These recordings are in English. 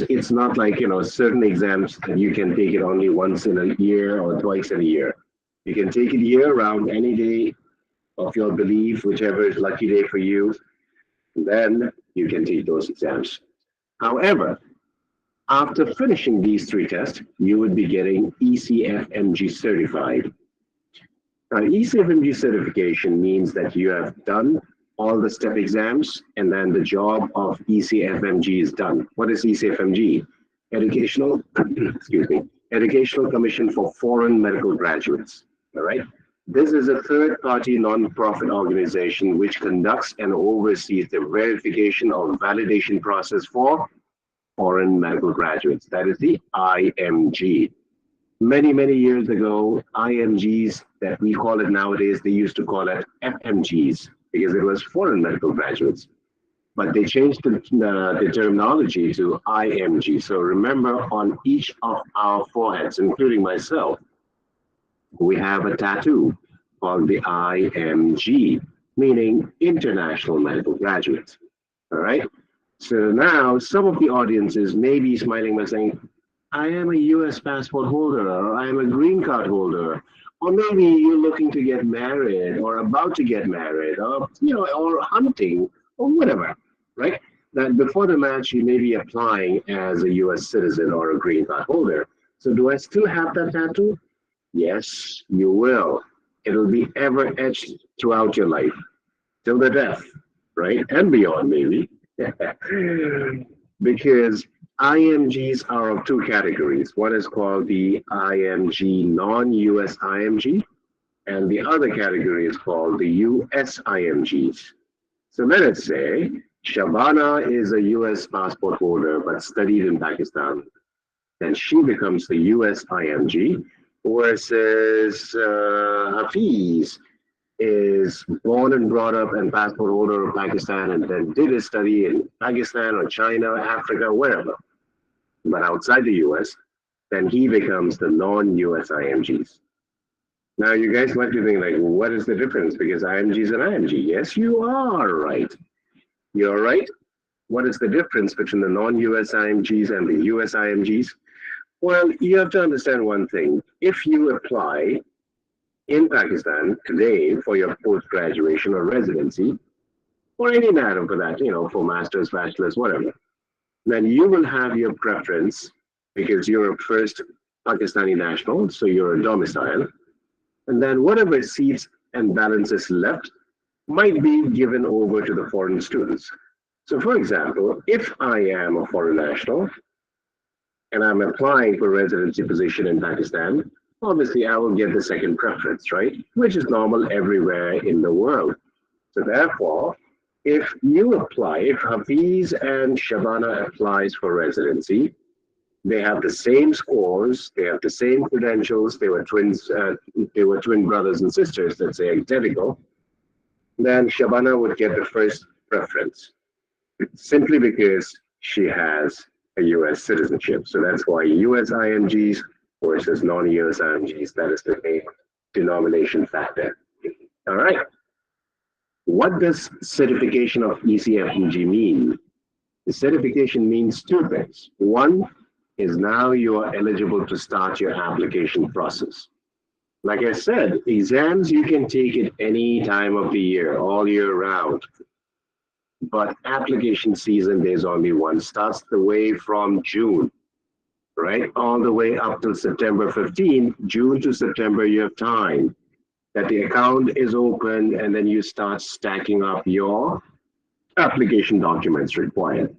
It's not like, certain exams that you can take it only once in a year or twice in a year. You can take it year round any day of your belief, whichever is lucky day for you, then you can take those exams. However, after finishing these three tests, you would be getting ECFMG certified. Now, ECFMG certification means that you have done all the step exams and then the job of ECFMG is done. What is ECFMG? Educational, excuse me, Educational Commission for Foreign Medical Graduates. All right. This is a third-party non-profit organization which conducts and oversees the verification or validation process for foreign medical graduates. That is the IMG. Many, many years ago, IMGs that we call it nowadays, they used to call it FMGs because it was foreign medical graduates. But they changed the terminology to IMG. So remember, on each of our foreheads, including myself, we have a tattoo called the IMG, meaning International Medical Graduates. All right. So now some of the audiences may be smiling by saying, I am a US passport holder, or I am a green card holder, or maybe you're looking to get married or about to get married, or or hunting or whatever, right? That before the match you may be applying as a US citizen or a green card holder. So do I still have that tattoo? Yes, you will. It'll be ever etched throughout your life, till the death, right? And beyond, maybe. Because IMGs are of two categories. One is called the IMG, non-US IMG, and the other category is called the US IMGs. So let us say Shabana is a US passport holder but studied in Pakistan. Then she becomes the US IMG, versus Hafiz is born and brought up and passport holder of Pakistan and then did his study in Pakistan or China, Africa, wherever, but outside the US, then he becomes the non-US IMGs. Now you guys might be thinking like, what is the difference? Because IMG is an IMG. Yes, you are right. You're right. What is the difference between the non-US IMGs and the US IMGs? Well, you have to understand one thing. If you apply in Pakistan today for your post-graduation or residency, or any matter for that, for master's, bachelor's, whatever, then you will have your preference because you're a first Pakistani national, so you're a domicile. And then whatever seats and balances left might be given over to the foreign students. So for example, if I am a foreign national and I'm applying for residency position in Pakistan, obviously I will get the second preference, right? Which is normal everywhere in the world. So therefore, if you apply, if Hafiz and Shabana applies for residency, they have the same scores, they have the same credentials, they were twins, they were twin brothers and sisters, let's say identical, then Shabana would get the first preference, simply because she has a US citizenship. So that's why US IMGs versus non-US IMGs, that is the main denomination factor. All right. What does certification of ECFMG mean? The certification means two things. One is now you are eligible to start your application process. Like I said, exams, you can take it any time of the year, all year round. But application season, there's only one. Starts the way from June, right? All the way up to September 15th, June to September, you have time that the account is open, and then you start stacking up your application documents required.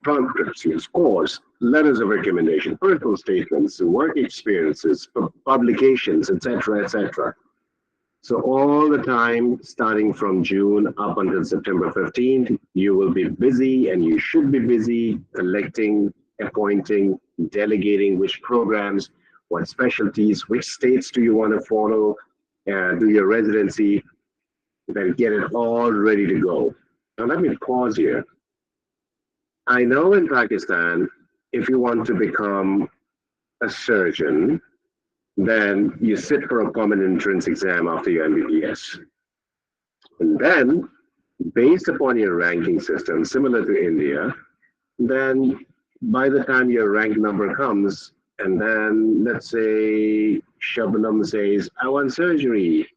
Transcripts, your scores, letters of recommendation, personal statements, work experiences, publications, etc., etc. So all the time, starting from June up until September 15th, you will be busy, and you should be busy collecting, appointing, delegating which programs, what specialties, which states do you want to follow, do your residency, then get it all ready to go. Now let me pause here. I know in Pakistan, if you want to become a surgeon, then you sit for a common entrance exam after your MBBS. And then, based upon your ranking system, similar to India, then by the time your rank number comes, and then let's say Shabnam says, I want surgery.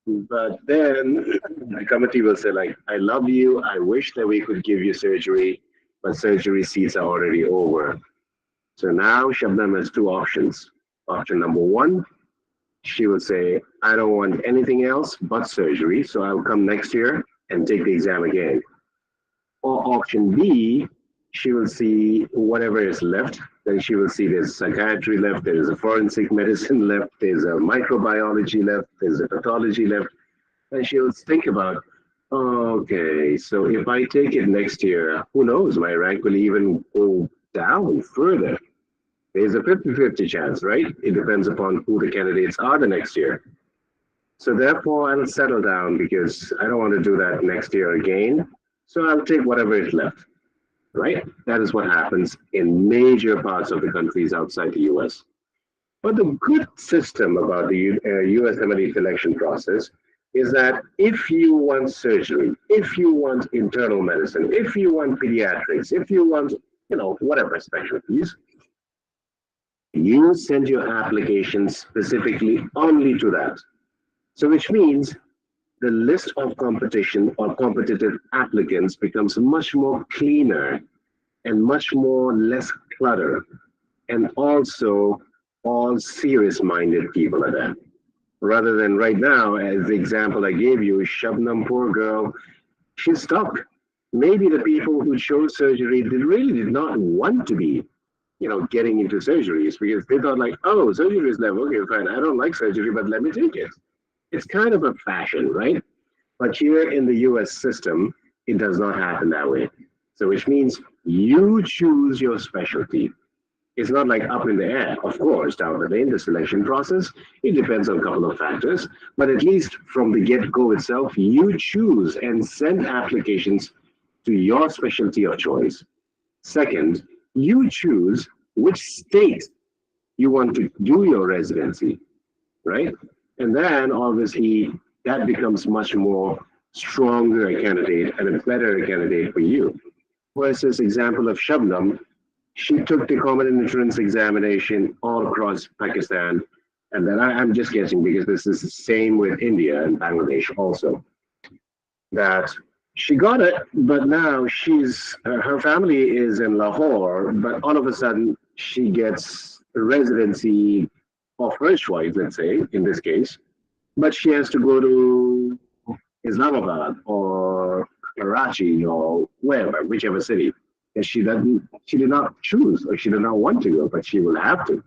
But then the committee will say, like, I love you. I wish that we could give you surgery, but surgery seats are already over. So now Shabnam has two options. Option number one, she will say, I don't want anything else but surgery, so I'll come next year and take the exam again. Or option B, she will see whatever is left. Then she will see there's psychiatry left, there's a forensic medicine left, there's a microbiology left, there's a pathology left. And she'll think about, okay, so if I take it next year, who knows, my rank will even go down further. There's a 50-50 chance, right? It depends upon who the candidates are the next year. So therefore, I'll settle down because I don't want to do that next year again. So I'll take whatever is left, right? That is what happens in major parts of the countries outside the US. But the good system about the US MLE selection process is that if you want surgery, if you want internal medicine, if you want pediatrics, if you want, whatever specialties, you send your application specifically only to that. So which means the list of competition or competitive applicants becomes much more cleaner and much more less clutter. And also all serious-minded people are there. Rather than right now, as the example I gave you, Shabnam, poor girl, she's stuck. Maybe the people who chose surgery really did not want to be, getting into surgeries because they thought like, oh, surgery is level. Okay, fine. I don't like surgery, but let me take it. It's kind of a fashion, right? But here in the US system, it does not happen that way. So which means you choose your specialty. It's not like up in the air, of course, down the lane, the selection process. It depends on a couple of factors, but at least from the get-go itself, you choose and send applications to your specialty of choice. Second, you choose which state you want to do your residency, right? And then obviously that becomes much more stronger a candidate and a better candidate for you. Versus example of Shabnam, she took the common entrance examination all across Pakistan. And then I'm just guessing because this is the same with India and Bangladesh also. That she got it, but now her family is in Lahore, but all of a sudden she gets a residency of her choice, let's say, in this case. But she has to go to Islamabad or Karachi or wherever, whichever city. And she did not choose or she did not want to go, but she will have to.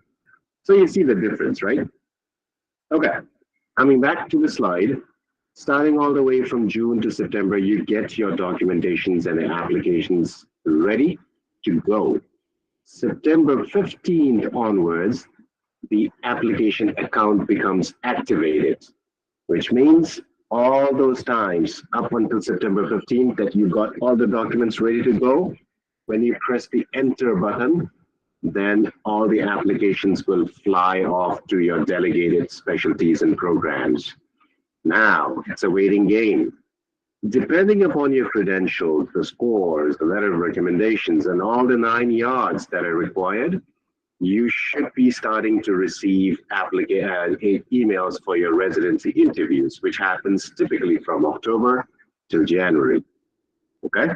So you see the difference, right? Okay, coming back to the slide, starting all the way from June to September, you get your documentations and the applications ready to go. September 15th onwards, the application account becomes activated, which means all those times up until September 15th that you got all the documents ready to go, when you press the enter button, then all the applications will fly off to your delegated specialties and programs. Now, it's a waiting game. Depending upon your credentials, the scores, the letter of recommendations, and all the 9 yards that are required, you should be starting to receive emails for your residency interviews, which happens typically from October till January. Okay?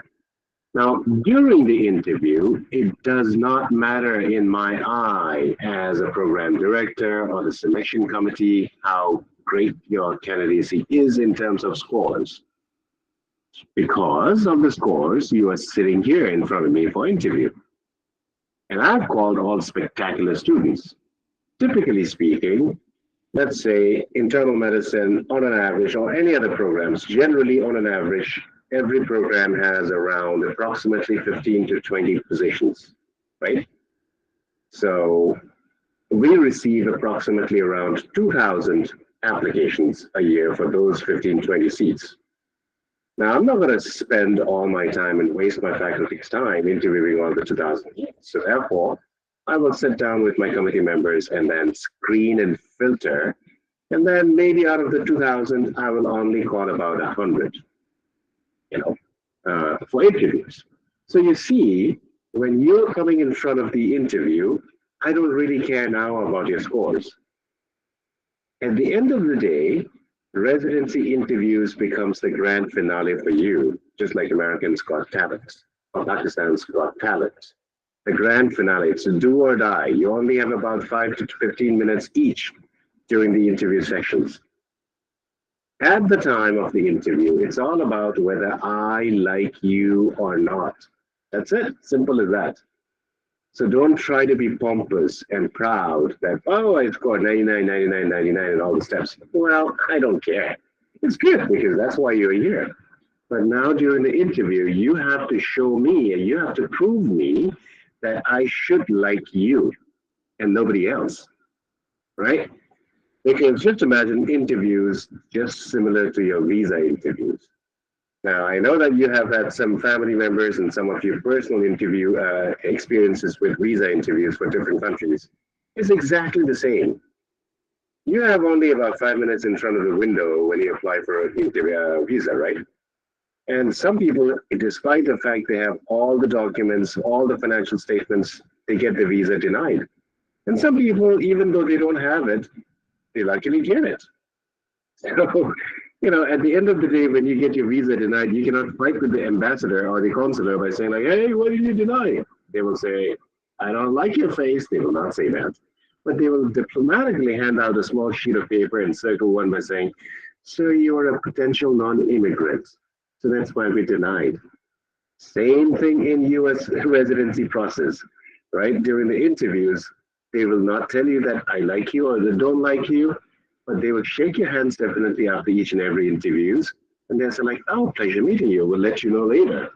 Now, during the interview, it does not matter in my eye as a program director or the selection committee how great your candidacy is in terms of scores. Because of the scores, you are sitting here in front of me for interview. And I've called all spectacular students. Typically speaking, let's say internal medicine on an average or any other programs, generally on an average, every program has around approximately 15 to 20 positions, right? So we receive approximately around 2,000 applications a year for those 15, 20 seats. Now, I'm not going to spend all my time and waste my faculty's time interviewing all the 2,000. So therefore, I will sit down with my committee members and then screen and filter. And then maybe out of the 2,000, I will only call about 100, for interviews. So you see when you're coming in front of the interview, I don't really care now about your scores. At the end of the day, residency interviews becomes the grand finale for you, just like Americans Got Talent or Pakistan's Got Talent. The grand finale, it's a do or die. You only have about 5 to 15 minutes each during the interview sections. At the time of the interview, it's all about whether I like you or not. That's it. Simple as that. So don't try to be pompous and proud that, oh, I scored 99, 99, 99 and all the steps. Well, I don't care. It's good because that's why you're here. But now during the interview, you have to show me and you have to prove me that I should like you and nobody else, right? Because just imagine interviews just similar to your visa interviews. Now, I know that you have had some family members and some of your personal interview experiences with visa interviews for different countries. It's exactly the same. You have only about 5 minutes in front of the window when you apply for a visa, right? And some people, despite the fact they have all the documents, all the financial statements, they get the visa denied. And some people, even though they don't have it, they luckily get it. So, at the end of the day, when you get your visa denied, you cannot fight with the ambassador or the consular by saying like, hey, what did you deny? They will say, I don't like your face. They will not say that. But they will diplomatically hand out a small sheet of paper and circle one by saying, sir, you are a potential non-immigrant. So that's why we denied. Same thing in US residency process, right? During the interviews, they will not tell you that I like you or they don't like you, but they will shake your hands definitely after each and every interviews. And they'll say like, oh, pleasure meeting you. We'll let you know later.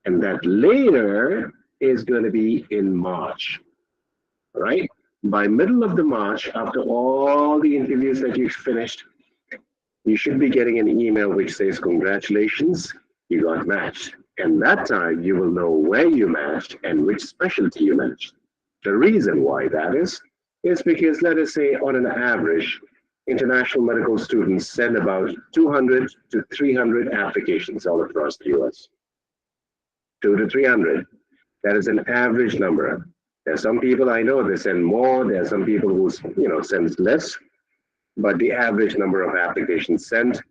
And that later is going to be in March, right? By middle of the March, after all the interviews that you've finished, you should be getting an email which says, congratulations, you got matched. And that time you will know where you matched and which specialty you matched. The reason why that is because let us say on an average, international medical students send about 200 to 300 applications all across the US. 2 to 300. That is an average number. There are some people I know they send more. There are some people who send less. But the average number of applications sent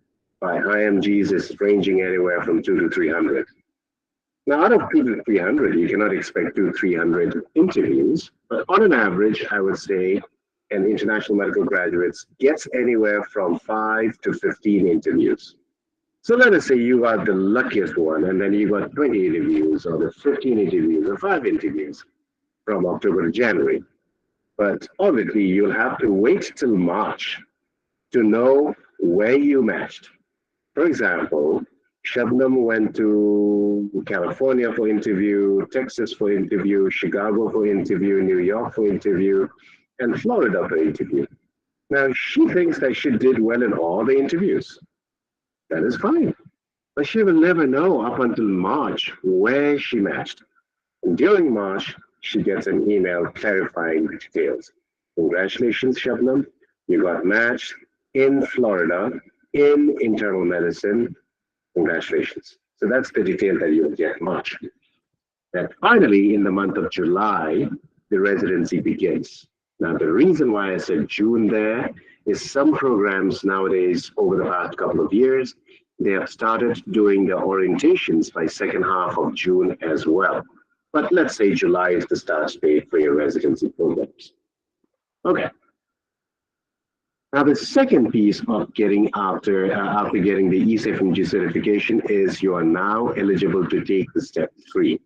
by IMGs is ranging anywhere from 2 to 300. Now, out of 2 to 300, you cannot expect 2 to 300 interviews, but on an average, I would say an international medical graduates gets anywhere from 5 to 15 interviews. So let us say you got the luckiest one, and then you got 20 interviews, or the 15 interviews, or 5 interviews from October to January. But obviously, you'll have to wait till March to know where you matched. For example, Shabnam went to California for interview, Texas for interview, Chicago for interview, New York for interview, and Florida for interview. Now, she thinks that she did well in all the interviews. That is fine. But she will never know up until March where she matched. And during March, she gets an email clarifying the details. Congratulations, Shabnam. You got matched in Florida in internal medicine. Congratulations. So that's the detail that you will get in March. And finally, in the month of July, the residency begins. Now, the reason why I said June there is some programs nowadays, over the past couple of years, they have started doing the orientations by second half of June as well. But let's say July is the start date for your residency programs. Okay. Now, the second piece of getting after getting the ECFMG certification is you are now eligible to take the step 3.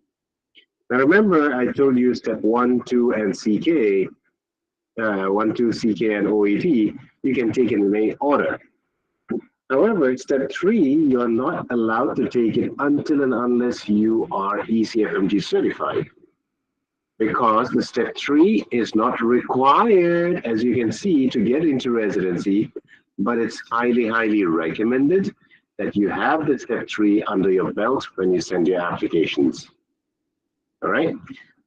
Now, remember, I told you step 1, 2, and CK, 1, 2, CK, and OET, you can take in any order. However, step 3, you're not allowed to take it until and unless you are ECFMG certified. Because the step 3 is not required, as you can see, to get into residency, but it's highly, highly recommended that you have the step 3 under your belt when you send your applications. All right,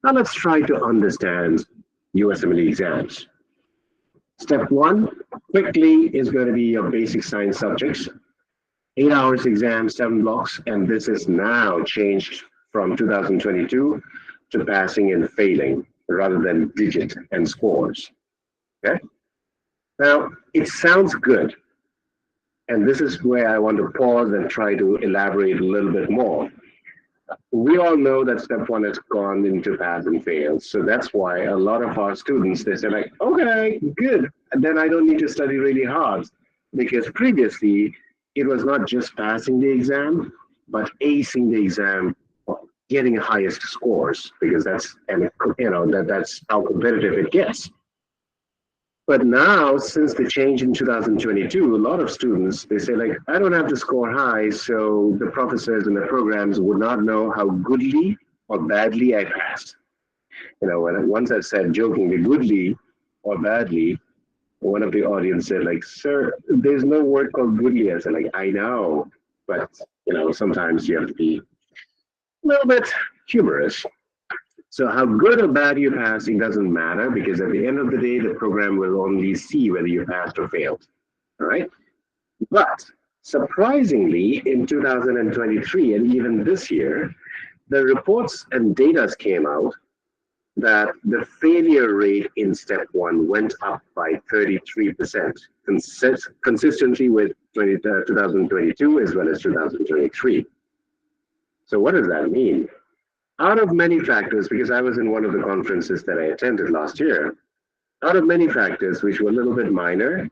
now let's try to understand USMLE exams. Step 1, quickly, is going to be your basic science subjects. 8 hours exam, 7 blocks, and this is now changed from 2022 to passing and failing rather than digit and scores. Okay. Now, it sounds good. And this is where I want to pause and try to elaborate a little bit more. We all know that step one has gone into pass and fail. So that's why a lot of our students, they say like, okay, good. And then I don't need to study really hard because previously it was not just passing the exam, but acing the exam, getting highest scores because that's, and that's how competitive it gets. But now, since the change in 2022, a lot of students, they say like, I don't have to score high, so the professors and the programs would not know how goodly or badly I passed. When once I said jokingly goodly or badly, one of the audience said like, sir, there's no word called goodly. I said like, I know, but sometimes you have to be a little bit humorous. So how good or bad you pass, it doesn't matter because at the end of the day, the program will only see whether you passed or failed. All right. But surprisingly, in 2023 and even this year, the reports and data came out that the failure rate in step one went up by 33%, consistently with 2022 as well as 2023. So what does that mean? Out of many factors, because I was in one of the conferences that I attended last year, out of many factors, which were a little bit minor,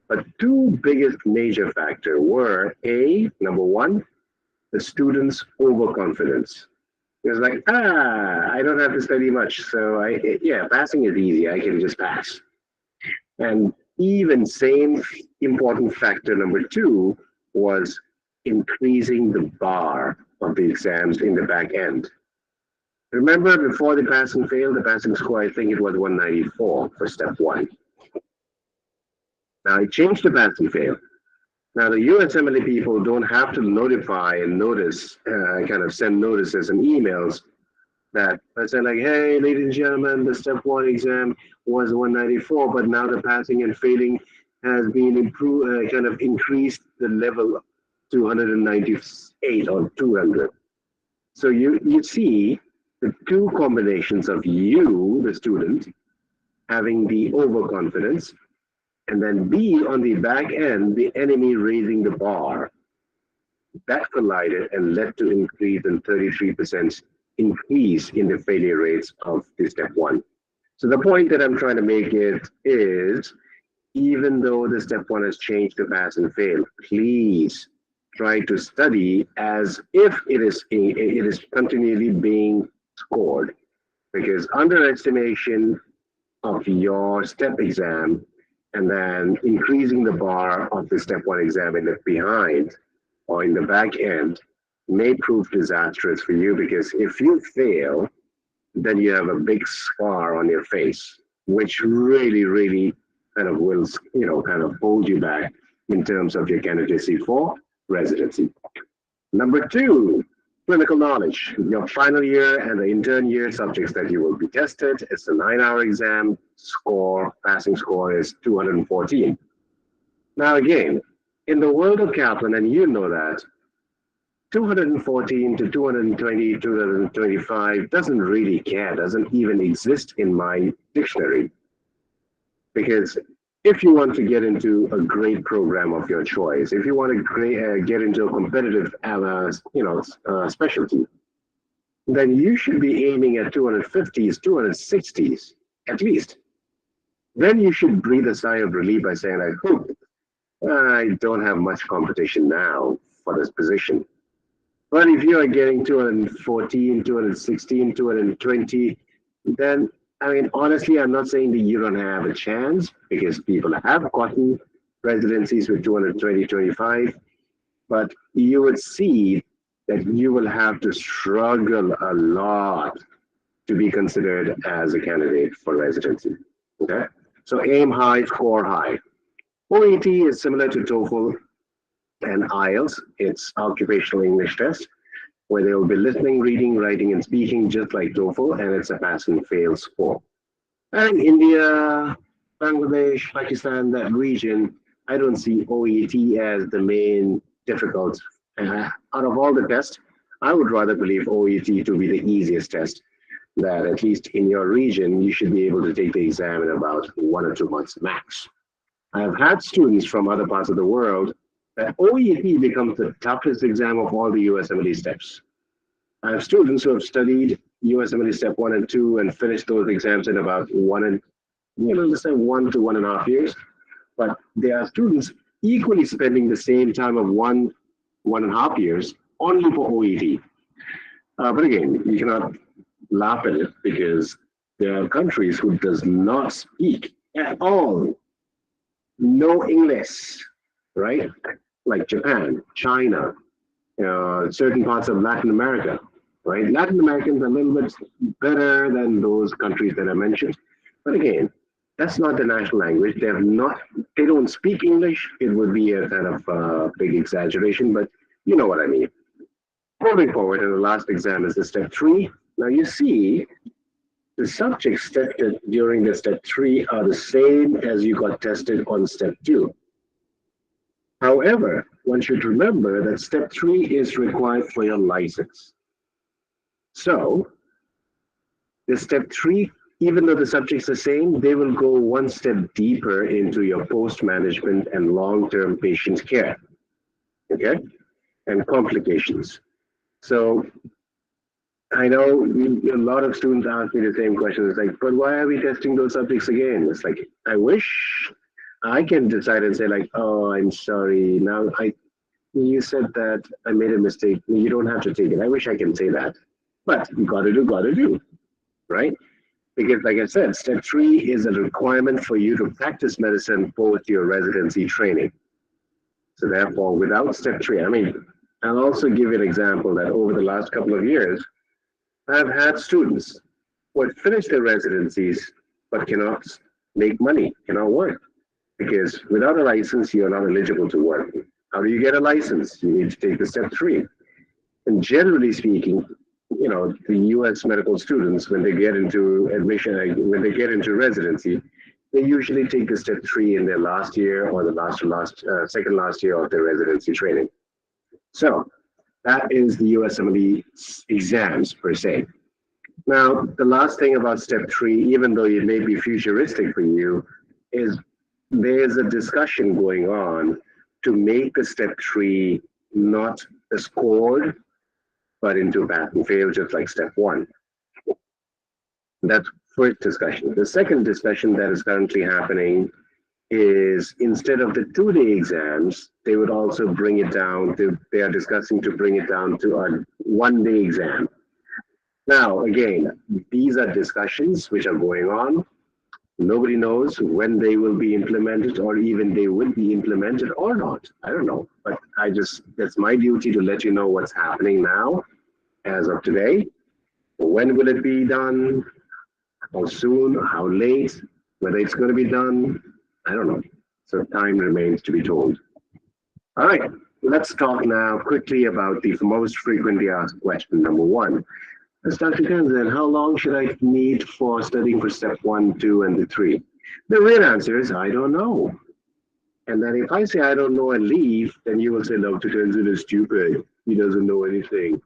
but two biggest major factors were number one, the students' overconfidence. It was like, I don't have to study much, so passing is easy. I can just pass. And even same important factor number two was increasing the bar of the exams in the back end. Remember, before the pass and fail, the passing score, I think it was 194 for step one. Now, it changed to pass and fail. Now, the USMLE people don't have to notify and notice, kind of send notices and emails that say like, hey, ladies and gentlemen, the step one exam was 194, but now the passing and failing has been improved, kind of increased the level to 198 or 200. So you see the two combinations of you, the student, having the overconfidence, and then B, on the back end, the enemy raising the bar. That collided and led to increase in 33% increase in the failure rates of the step one. So the point that I'm trying to make it is, even though the step one has changed to pass and fail, please try to study as if it is continually being scored, because underestimation of your step exam and then increasing the bar of the step one exam in the behind or in the back end may prove disastrous for you, because if you fail, then you have a big scar on your face, which really, really kind of will, kind of hold you back in terms of your candidacy for residency. Number two, clinical knowledge. Your final year and the intern year subjects that you will be tested. It's a 9-hour exam. Passing score is 214. Now again, in the world of Kaplan, and you know that, 214 to 220, 225 doesn't really care, doesn't even exist in my dictionary. Because if you want to get into a great program of your choice, if you want to get into a competitive, specialty, then you should be aiming at 250s, 260s, at least. Then you should breathe a sigh of relief by saying, I hope I don't have much competition now for this position. But if you are getting 214, 216, 220, then, honestly, I'm not saying that you don't have a chance, because people have gotten residencies with 220, 25, but you would see that you will have to struggle a lot to be considered as a candidate for residency. Okay? So aim high, score high. OET is similar to TOEFL and IELTS. It's occupational English test, where they will be listening, reading, writing, and speaking just like TOEFL, and it's a pass and fail score. And India, Bangladesh, Pakistan, that region, I don't see OET as the main difficult. Out of all the tests, I would rather believe OET to be the easiest test. that at least in your region, you should be able to take the exam in about 1 or 2 months max. I've had students from other parts of the world that OET becomes the toughest exam of all the USMLE steps. I have students who have studied USMLE step 1 and 2 and finished those exams in about let's say 1 to 1.5 years. But there are students equally spending the same time of 1.5 years only for OET. But again, you cannot laugh at it because there are countries who does not speak at all, no English, right? Like Japan, China, certain parts of Latin America, right? Latin Americans are a little bit better than those countries that I mentioned. But again, that's not the national language. They don't speak English. It would be a kind of big exaggeration, but you know what I mean. Moving forward, and the last exam is the step 3. Now you see, the subjects tested during the step 3 are the same as you got tested on step 2. However, one should remember that step 3 is required for your license. So, the step 3, even though the subjects are the same, they will go one step deeper into your post-management and long-term patient care, okay, and complications. So, I know a lot of students ask me the same question. It's like, but why are we testing those subjects again? It's like, I wish I can decide and say like, oh, I'm sorry. Now you said that I made a mistake. You don't have to take it. I wish I can say that, but you gotta do, right? Because like I said, step 3 is a requirement for you to practice medicine post your residency training. So therefore, without step 3, I mean, I'll also give you an example that over the last couple of years, I've had students who have finished their residencies but cannot make money, cannot work. Because without a license, you're not eligible to work. How do you get a license? You need to take the step 3. And generally speaking, the US medical students, when they get into admission, when they get into residency, they usually take the step 3 in their last year or the second last year of their residency training. So that is the USMLE exams per se. Now, the last thing about step 3, even though it may be futuristic for you, is there's a discussion going on to make the step 3 not scored, but into pass and fail, just like step 1. That's first discussion. The second discussion that is currently happening is instead of the 2-day exams, they would also bring it down to, they are discussing to bring it down to a 1-day exam. Now, again, these are discussions which are going on. Nobody knows when they will be implemented or even they will be implemented or not. I don't know, but that's my duty to let you know what's happening now as of today. When will it be done? How soon? How late? Whether it's going to be done? I don't know. So time remains to be told. All right, let's talk now quickly about the most frequently asked question, number 1. As Dr. Tanzin, how long should I need for studying for step 1, 2, and the 3? The real answer is I don't know. And then if I say I don't know and leave, then you will say, Dr. Tanzin is stupid. He doesn't know anything.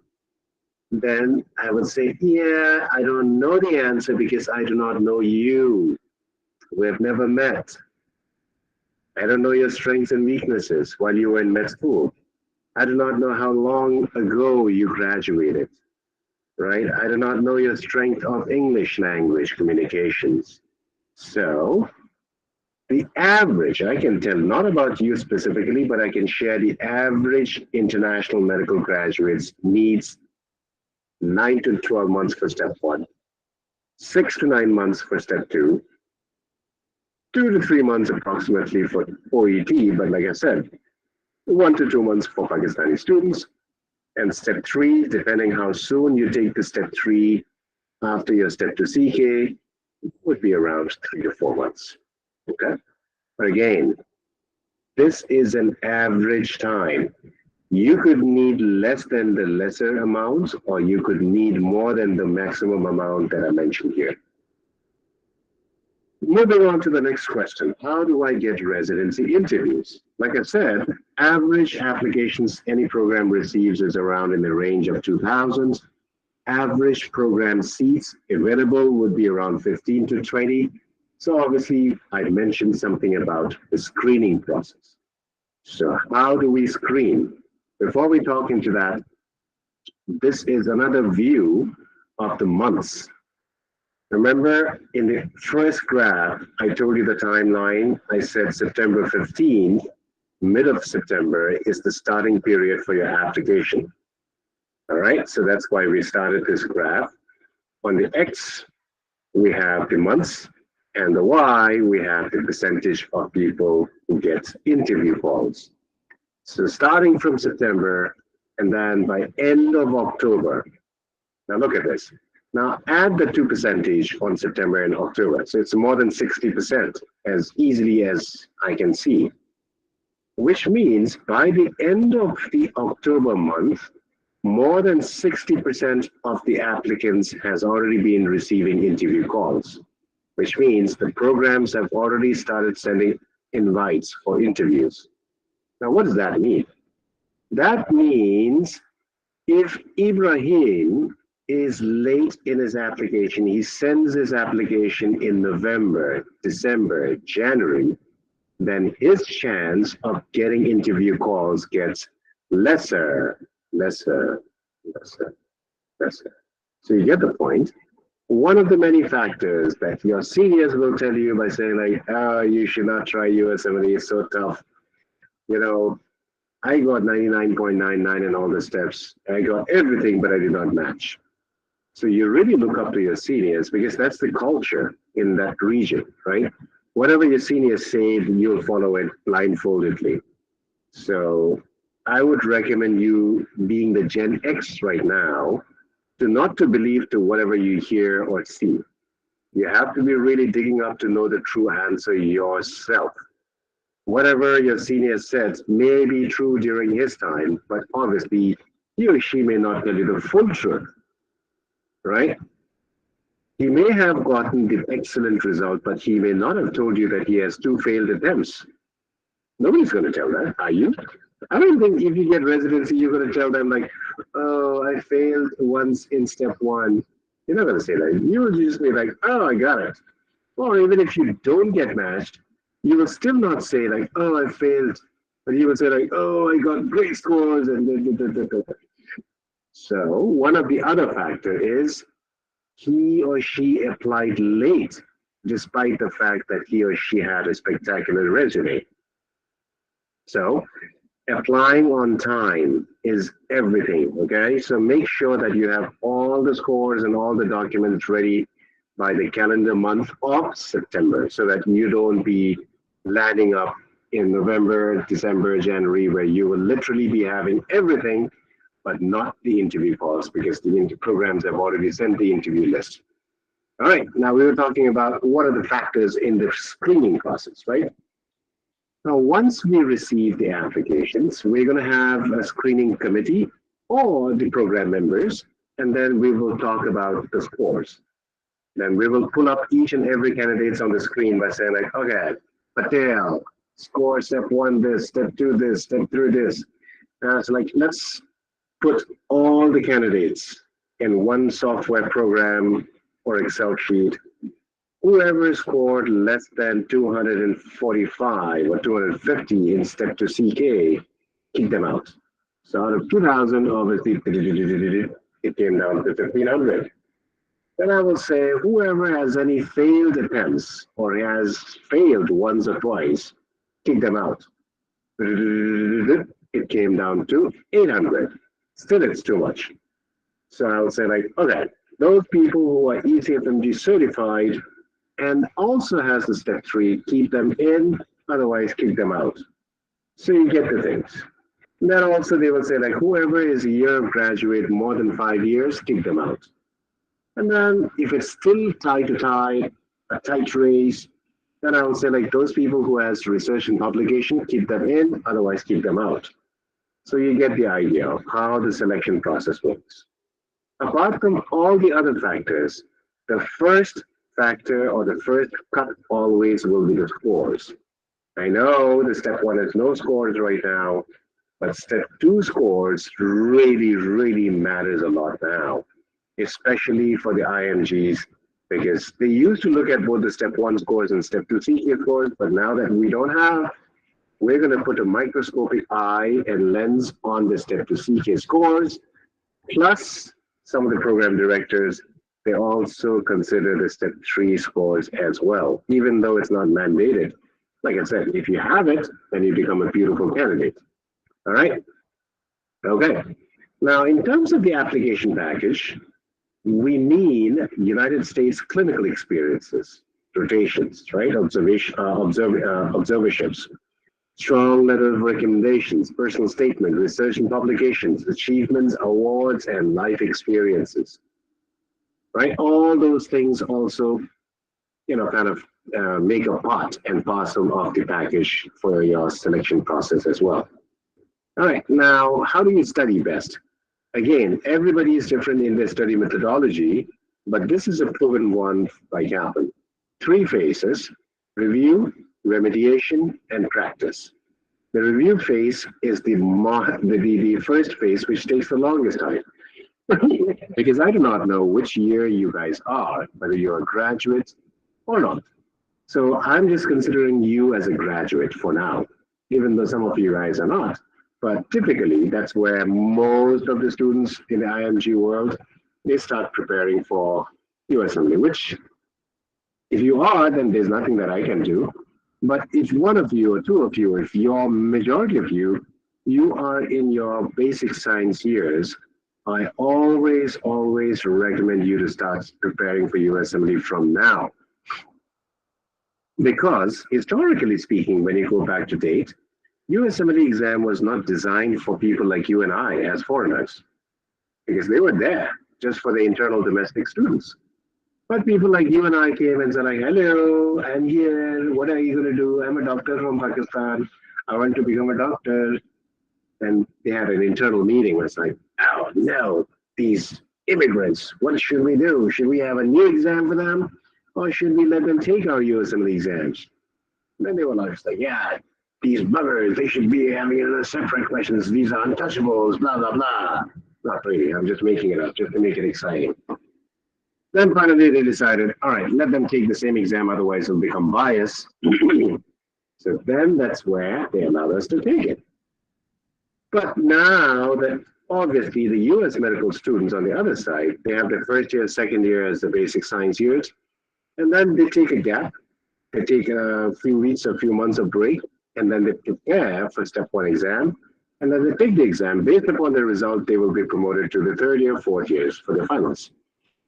Then I would say, yeah, I don't know the answer because I do not know you. We have never met. I don't know your strengths and weaknesses while you were in med school. I do not know how long ago you graduated, right? I do not know your strength of English language communications. So the average, I can tell not about you specifically, but I can share the average international medical graduates needs 9 to 12 months for step 1, 6 to 9 months for step 2, 2 to 3 months approximately for OET, but like I said, 1 to 2 months for Pakistani students, and step 3, depending how soon you take the step 3 after your step 2 CK, would be around 3 to 4 months. Okay, but again, this is an average time. You could need less than the lesser amount, or you could need more than the maximum amount that I mentioned here. Moving on to the next question, how do I get residency interviews? Like I said, average applications any program receives is around in the range of 2,000. Average program seats available would be around 15 to 20. So obviously, I mentioned something about the screening process. So how do we screen? Before we talk into that, this is another view of the months. Remember in the first graph, I told you the timeline. I said September 15th, mid of September is the starting period for your application. All right, so that's why we started this graph. On the X, we have the months, and the Y, we have the percentage of people who get interview calls. So starting from September, and then by end of October. Now look at this. Now add the 2% on September and October. So it's more than 60% as easily as I can see, which means by the end of the October month, more than 60% of the applicants has already been receiving interview calls, which means the programs have already started sending invites for interviews. Now, what does that mean? That means if Ibrahim is late in his application, he sends his application in November, December, January, then his chance of getting interview calls gets lesser, lesser, lesser, lesser. So you get the point. One of the many factors that your seniors will tell you by saying like, oh, you should not try USMLE, it's so tough. You know, I got 99.99 in all the steps. I got everything, but I did not match. So you really look up to your seniors because that's the culture in that region, right? Whatever your seniors say, you'll follow it blindfoldedly. So I would recommend you, being the Gen X right now, to not to believe to whatever you hear or see. You have to be really digging up to know the true answer yourself. Whatever your senior said may be true during his time, but obviously he or she may not tell you the full truth, right? He may have gotten the excellent result, but he may not have told you that he has 2 failed attempts. Nobody's going to tell that, are you? I don't think if you get residency, you're going to tell them like, oh, I failed once in step 1. You're not going to say that. You will just be like, oh, I got it. Or even if you don't get matched, you will still not say like, oh, I failed. But you will say like, oh, I got great scores. And so one of the other factor is he or she applied late, despite the fact that he or she had a spectacular resume. So applying on time is everything, okay? So make sure that you have all the scores and all the documents ready by the calendar month of September so that you don't be landing up in November, December, January, where you will literally be having everything, but not the interview calls because the programs have already sent the interview list. All right, now we were talking about what are the factors in the screening process, right? Now, once we receive the applications, we're going to have a screening committee or the program members, and then we will talk about the scores. Then we will pull up each and every candidates on the screen by saying like, okay, Patel, score step 1 this, step 2 this, step 3 this. So like, let's put all the candidates in one software program or Excel sheet. Whoever scored less than 245 or 250 in step 2 CK, kick them out. So out of 2,000, obviously, it came down to 1,500. Then I will say whoever has any failed attempts or has failed once or twice, kick them out. It came down to 800. Still, it's too much. So I will say like, okay, those people who are ECFMG certified and also has the step 3, keep them in, otherwise kick them out. So you get the things. Then also they will say like whoever is a year of graduate more than 5 years, kick them out. And then if it's still tie to tie, a tight race, then I will say like those people who has research and publication, keep them in, otherwise keep them out. So you get the idea of how the selection process works. Apart from all the other factors, the first factor or the first cut always will be the scores. I know the step 1 has no scores right now, but step 2 scores really, really matters a lot now. especially for the IMGs, because they used to look at both the step one scores and step two CK scores, but now that we don't have, we're going to put a microscopic eye and lens on the step two CK scores, plus some of the program directors, they also consider the step three scores as well, even though it's not mandated. Like I said, if you have it, then you become a beautiful candidate. All right? Okay. Now, in terms of the application package, we mean United States clinical experiences, rotations, right? Observerships, strong letter of recommendations, personal statement, research and publications, achievements, awards, and life experiences, right? All those things also, kind of make a part and parcel of the package for your selection process as well. All right, now, how do you study best? Again, everybody is different in their study methodology, but this is a proven one by Kaplan. 3 phases: review, remediation, and practice. The review phase is the first phase, which takes the longest time. Because I do not know which year you guys are, whether you're a graduate or not. So I'm just considering you as a graduate for now, even though some of you guys are not. But typically, that's where most of the students in the IMG world, they start preparing for USMLE, which if you are, then there's nothing that I can do. But if one of you or two of you, if your majority of you, you are in your basic science years, I always recommend you to start preparing for USMLE from now. Because historically speaking, when you go back to date, USMLE exam was not designed for people like you and I as foreigners, because they were there just for the internal domestic students. But people like you and I came and said like, hello, I'm here, what are you going to do? I'm a doctor from Pakistan. I want to become a doctor. And they had an internal meeting where it's like, oh no, these immigrants, what should we do? Should we have a new exam for them? Or should we let them take our USMLE exams? And then they were like, yeah, these buggers, they should be having separate questions. These are untouchables, blah, blah, blah. Not really, I'm just making it up just to make it exciting. Then finally they decided, all right, let them take the same exam, otherwise it'll become biased. So then that's where they allowed us to take it. But now that obviously the US medical students on the other side, they have their first year, second year as the basic science years, and then they take a gap. They take a few weeks, a few months of break, and then they prepare for step one exam, and then they take the exam. Based upon the result, they will be promoted to the third year, fourth years for the finals,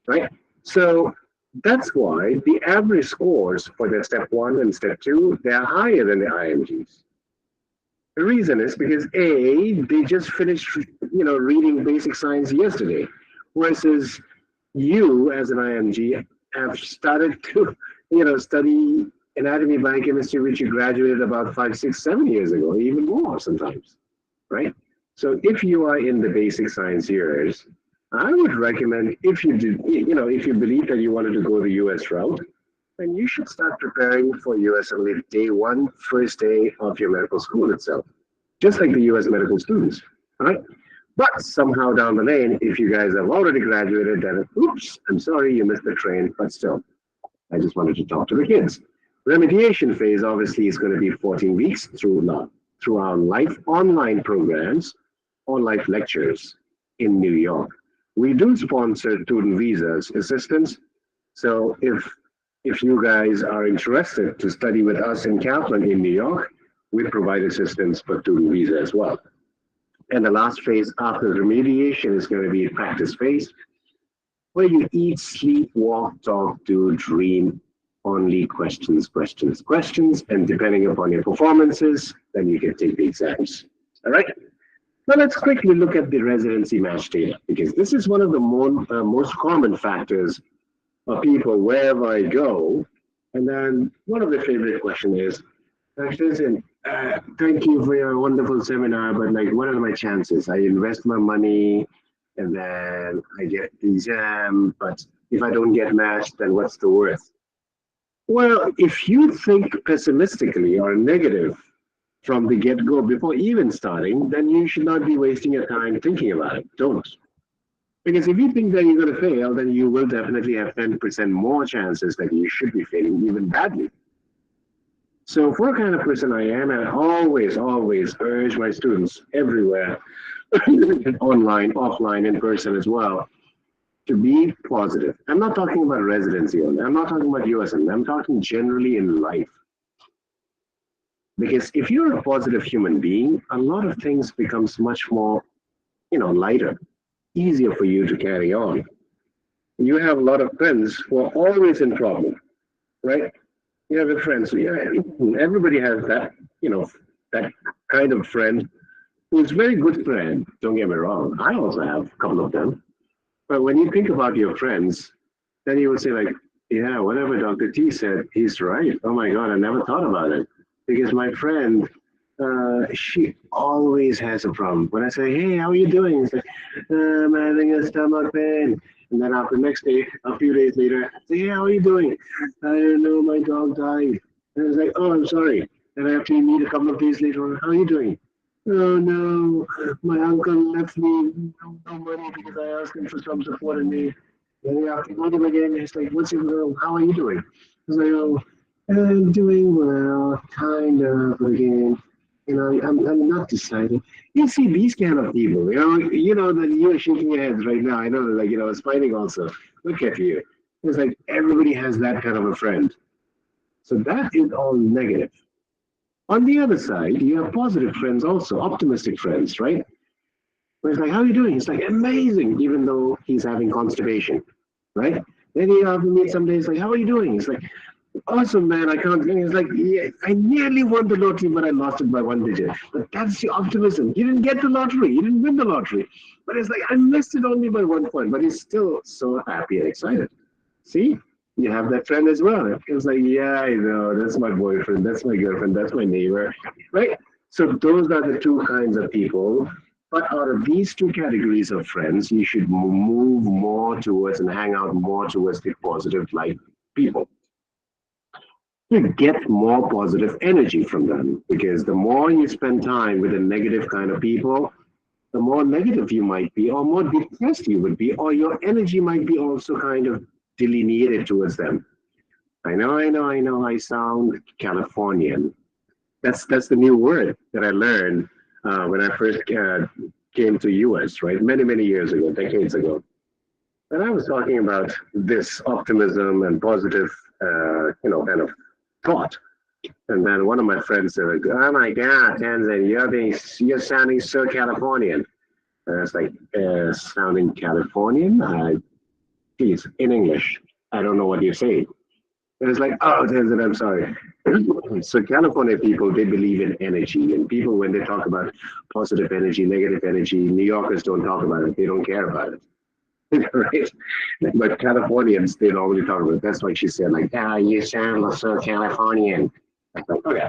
right? So that's why the average scores for their step one and step two, they're higher than the IMGs. The reason is because A, they just finished, reading basic science yesterday, versus you as an IMG have started to, study anatomy, biochemistry, which you graduated about 5, 6, 7 years ago, even more sometimes, right? So if you are in the basic science years, I would recommend if you did, if you believe that you wanted to go the US route, then you should start preparing for USMLE day one, first day of your medical school itself, just like the US medical students, right? But somehow down the lane, if you guys have already graduated, then oops, I'm sorry, you missed the train, but still, I just wanted to talk to the kids. Remediation phase obviously is going to be 14 weeks through our live online programs or live lectures in New York. We do sponsor student visas assistance. So if you guys are interested to study with us in Kaplan in New York, we provide assistance for student visa as well. And the last phase after remediation is going to be a practice phase, where you eat, sleep, walk, talk, do, dream, only questions, and depending upon your performances, then you can take the exams. All right? Now let's quickly look at the residency match data, because this is one of the most common factors of people wherever I go. And then one of the favorite questions is, listen, thank you for your wonderful seminar, but like, what are my chances? I invest my money and then I get the exam, but if I don't get matched, then what's the worth? Well, if you think pessimistically or negative from the get-go before even starting, then you should not be wasting your time thinking about it. Don't. Because if you think that you're going to fail, then you will definitely have 10% more chances that you should be failing even badly. So for the kind of person I am, I always urge my students everywhere, online, offline, in person as well, to be positive. I'm not talking about residency only. I'm not talking about USM. I'm talking generally in life. Because if you're a positive human being, a lot of things becomes much more, lighter, easier for you to carry on. You have a lot of friends who are always in trouble, right? You have a friend, so yeah, everybody has that, that kind of friend who's very good friend. Don't get me wrong. I also have a couple of them. But when you think about your friends, then you will say like, yeah, whatever Dr. T said, he's right. Oh my God, I never thought about it. Because my friend, she always has a problem. When I say, hey, how are you doing? It's like, I'm having a stomach pain. And then after the next day, a few days later, I say, hey, how are you doing? I don't know, my dog died. And it's like, oh, I'm sorry. And after you meet a couple of days later, how are you doing? Oh no, my uncle left me no money because I asked him for some support and me. And after meet him again, it's like, what's your girl? How are you doing? I was like, oh, I'm doing well, kind of again. I'm not deciding. You see these kind of people, that you're shaking your heads right now. I know, like, smiling also. Look at you. It's like everybody has that kind of a friend. So that is all negative. On the other side, you have positive friends also, optimistic friends, right? Where it's like, how are you doing? It's like, amazing, even though he's having constipation, right? Then you have to meet some days like, how are you doing? It's like, awesome, man, I can't. It's like, yeah, I nearly won the lottery, but I lost it by one digit. But that's the optimism. You didn't get the lottery. You didn't win the lottery. But it's like, I missed it only by 1 point, but he's still so happy and excited. See? You have that friend as well. It's like, yeah, I know, that's my boyfriend, that's my girlfriend, that's my neighbor, right? So those are the two kinds of people. But out of these two categories of friends, you should move more towards and hang out more towards the positive like people. You get more positive energy from them because the more you spend time with the negative kind of people, the more negative you might be, or more depressed you would be, or your energy might be also kind of delineated towards them. I know. I sound Californian. That's the new word that I learned when I first came to US, right? Many years ago, decades ago. And I was talking about this optimism and positive, kind of thought. And then one of my friends said, like, "Oh my God, Tanzin, you're sounding so Californian." And I was like, "Sounding Californian? Please, in English. I don't know what you're saying." And it's like, oh, Tanzan, I'm sorry. So California people, they believe in energy. And people, when they talk about positive energy, negative energy, New Yorkers don't talk about it. They don't care about it. Right? But Californians, they normally talk about it. That's why she said, like, ah, you sound so Californian. I thought, okay.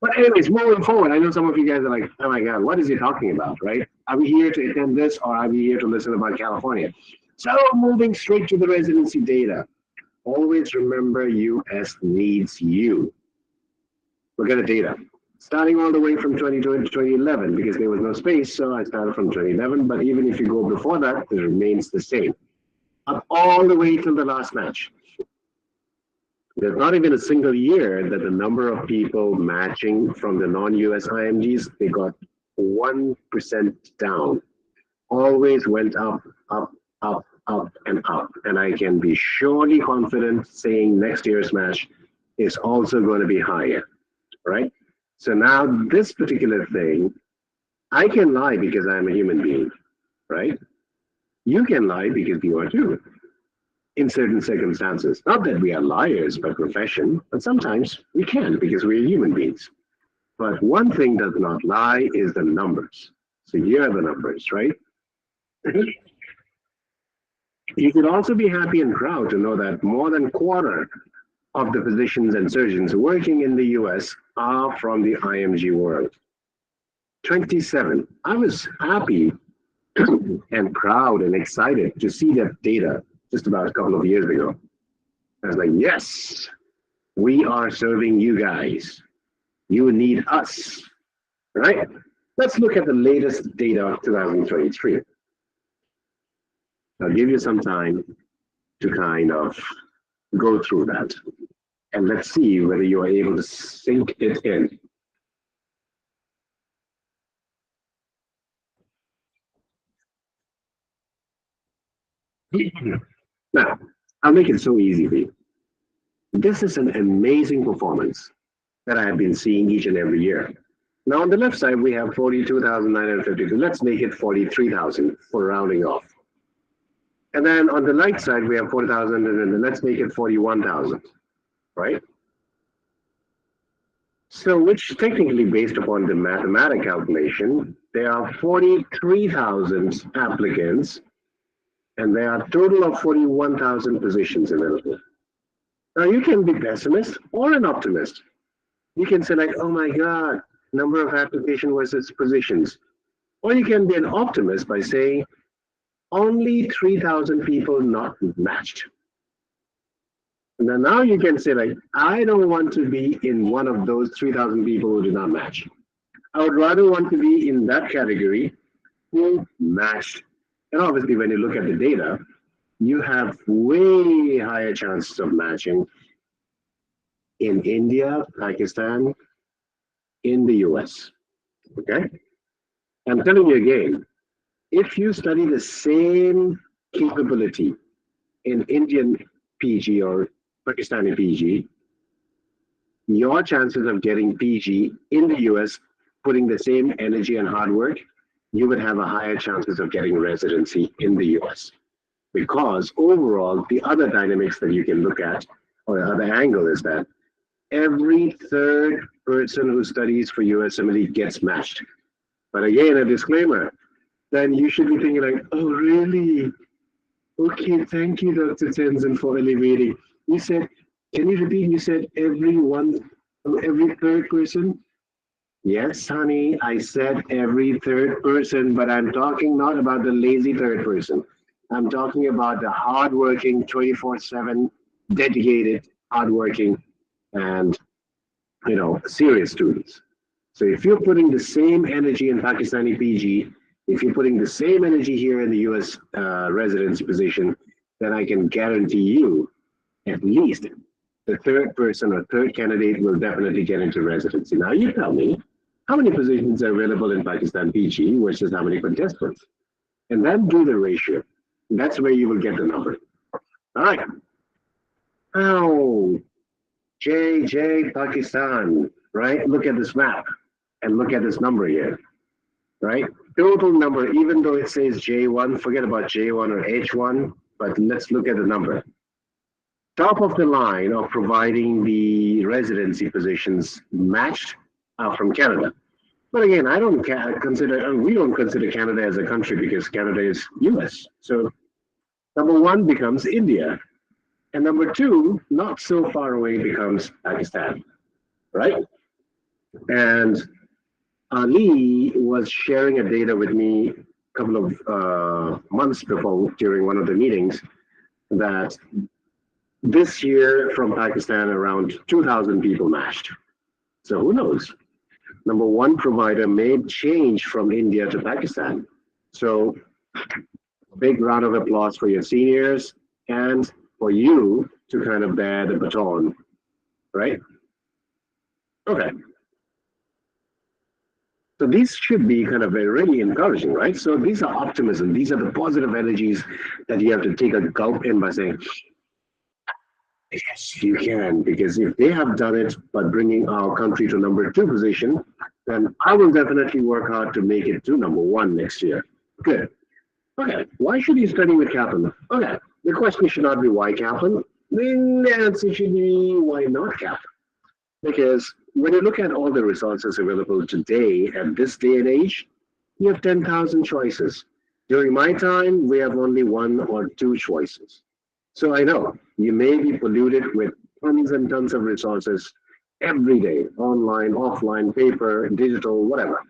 But anyways, moving forward, I know some of you guys are like, oh my God, what is he talking about, right? Are we here to attend this or are we here to listen about California? So moving straight to the residency data. Always remember US needs you. Look at the data. Starting all the way from 2020 to 2011, because there was no space, so I started from 2011. But even if you go before that, it remains the same. Up all the way till the last match. There's not even a single year that the number of people matching from the non-US IMGs, they got 1% down. Always went up, and up. And I can be surely confident saying next year's match is also going to be higher, right? So now this particular thing, I can lie because I'm a human being, right? You can lie because you are too, in certain circumstances. Not that we are liars by profession, but sometimes we can because we're human beings. But one thing does not lie is the numbers. So here are the numbers, right? You should also be happy and proud to know that more than a quarter of the physicians and surgeons working in the US are from the IMG world. 27. I was happy and proud and excited to see that data just about a couple of years ago. I was like, yes, we are serving you guys. You need us, right? Let's look at the latest data of 2023. I'll give you some time to kind of go through that. And let's see whether you are able to sink it in. Now, I'll make it so easy for you. This is an amazing performance that I have been seeing each and every year. Now, on the left side, we have 42,952. Let's make it 43,000 for rounding off. And then on the right side, we have 40,000, and then let's make it 41,000, right? So, which technically, based upon the mathematical calculation, there are 43,000 applicants, and there are a total of 41,000 positions available. Now, you can be pessimist or an optimist. You can say like, oh my God, number of application versus positions. Or you can be an optimist by saying only 3,000 people not matched. And then now you can say like, I don't want to be in one of those 3,000 people who did not match. I would rather want to be in that category who matched. And obviously when you look at the data, you have way higher chances of matching in India, Pakistan, in the US. Okay? I'm telling you again, if you study the same capability in Indian PG or Pakistani PG, your chances of getting PG in the US, putting the same energy and hard work, you would have a higher chances of getting residency in the US. Because overall, the other dynamics that you can look at, or the other angle is that every third person who studies for USMLE gets matched. But again, a disclaimer, then you should be thinking like, oh, really? Okay, thank you, Dr. Tanzin, for elevating. You said, can you repeat? You said every third person? Yes, honey, I said every third person, but I'm talking not about the lazy third person. I'm talking about the hardworking, 24/7, dedicated, hardworking, and serious students. So if you're putting the same energy in Pakistani PG, if you're putting the same energy here in the US residency position, then I can guarantee you at least the third person or third candidate will definitely get into residency. Now you tell me how many positions are available in Pakistan PG versus how many contestants. And then do the ratio. That's where you will get the number. All right. Oh, JJ Pakistan, right? Look at this map and look at this number here, right? Total number, even though it says J1, forget about J1 or H1, but let's look at the number. Top of the line of providing the residency positions matched are from Canada. But again, we don't consider Canada as a country because Canada is US. So number one becomes India. And number two, not so far away, becomes Pakistan, right? And Ali was sharing a data with me a couple of months before during one of the meetings that this year from Pakistan, around 2,000 people matched. So who knows? Number one provider may change from India to Pakistan. So big round of applause for your seniors and for you to kind of bear the baton, right? Okay. So these should be kind of really encouraging, right? So these are optimism. These are the positive energies that you have to take a gulp in by saying, yes, you can, because if they have done it by bringing our country to number two position, then I will definitely work hard to make it to number one next year. Good. Okay, why should you study with Kaplan? Okay, the question should not be why Kaplan. The answer should be why not Kaplan. Because when you look at all the resources available today at this day and age, you have 10,000 choices. During my time, we have only one or two choices. So I know you may be polluted with tons and tons of resources every day, online, offline, paper, digital, whatever.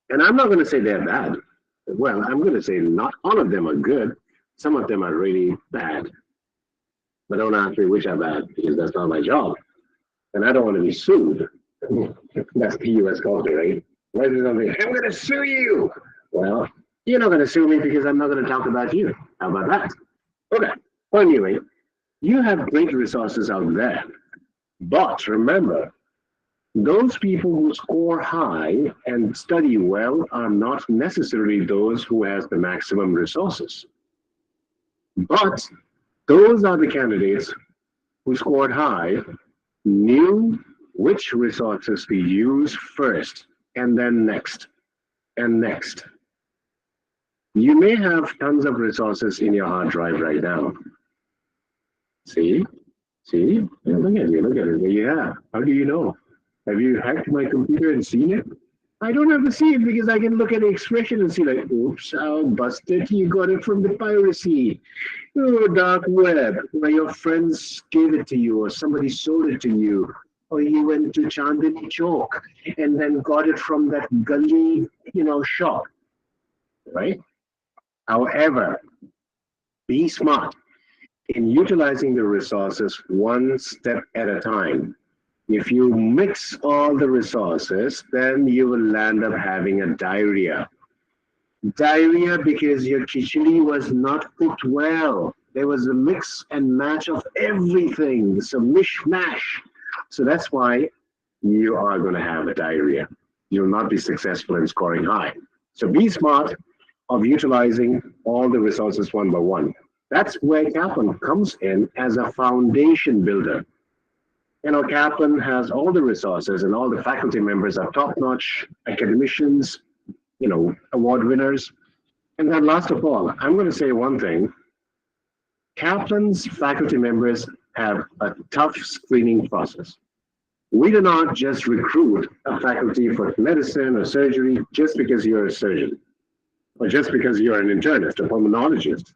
And I'm not going to say they're bad. Well, I'm going to say not all of them are good. Some of them are really bad. But don't ask me which are bad because that's not my job. And I don't want to be sued. That's the US culture, right? Right? I'm going to sue you. Well, You're not going to sue me because I'm not going to talk about you. How about that? Okay. Well, anyway, you have great resources out there. But remember, those people who score high and study well are not necessarily those who has the maximum resources. But those are the candidates who scored high, knew which resources to use first, and then next, and next. You may have tons of resources in your hard drive right now. See? See? Yeah, look at you, look at it. Yeah. How do you know? Have you hacked my computer and seen it? I don't have to see it because I can look at the expression and see like, oops, how busted. You got it from the piracy. Oh, dark web, where your friends gave it to you or somebody sold it to you. Or you went to Chandni Chowk and then got it from that gully, shop, right? However, be smart in utilizing the resources one step at a time. If you mix all the resources, then you will land up having a diarrhea. Diarrhea because your khichdi was not cooked well. There was a mix and match of everything. It's a mishmash. So that's why you are going to have a diarrhea. You'll not be successful in scoring high. So be smart of utilizing all the resources one by one. That's where Kaplan comes in as a foundation builder. Kaplan has all the resources and all the faculty members are top-notch academicians, award winners. And then last of all, I'm going to say one thing. Kaplan's faculty members have a tough screening process. We do not just recruit a faculty for medicine or surgery just because you're a surgeon or just because you're an internist or pulmonologist.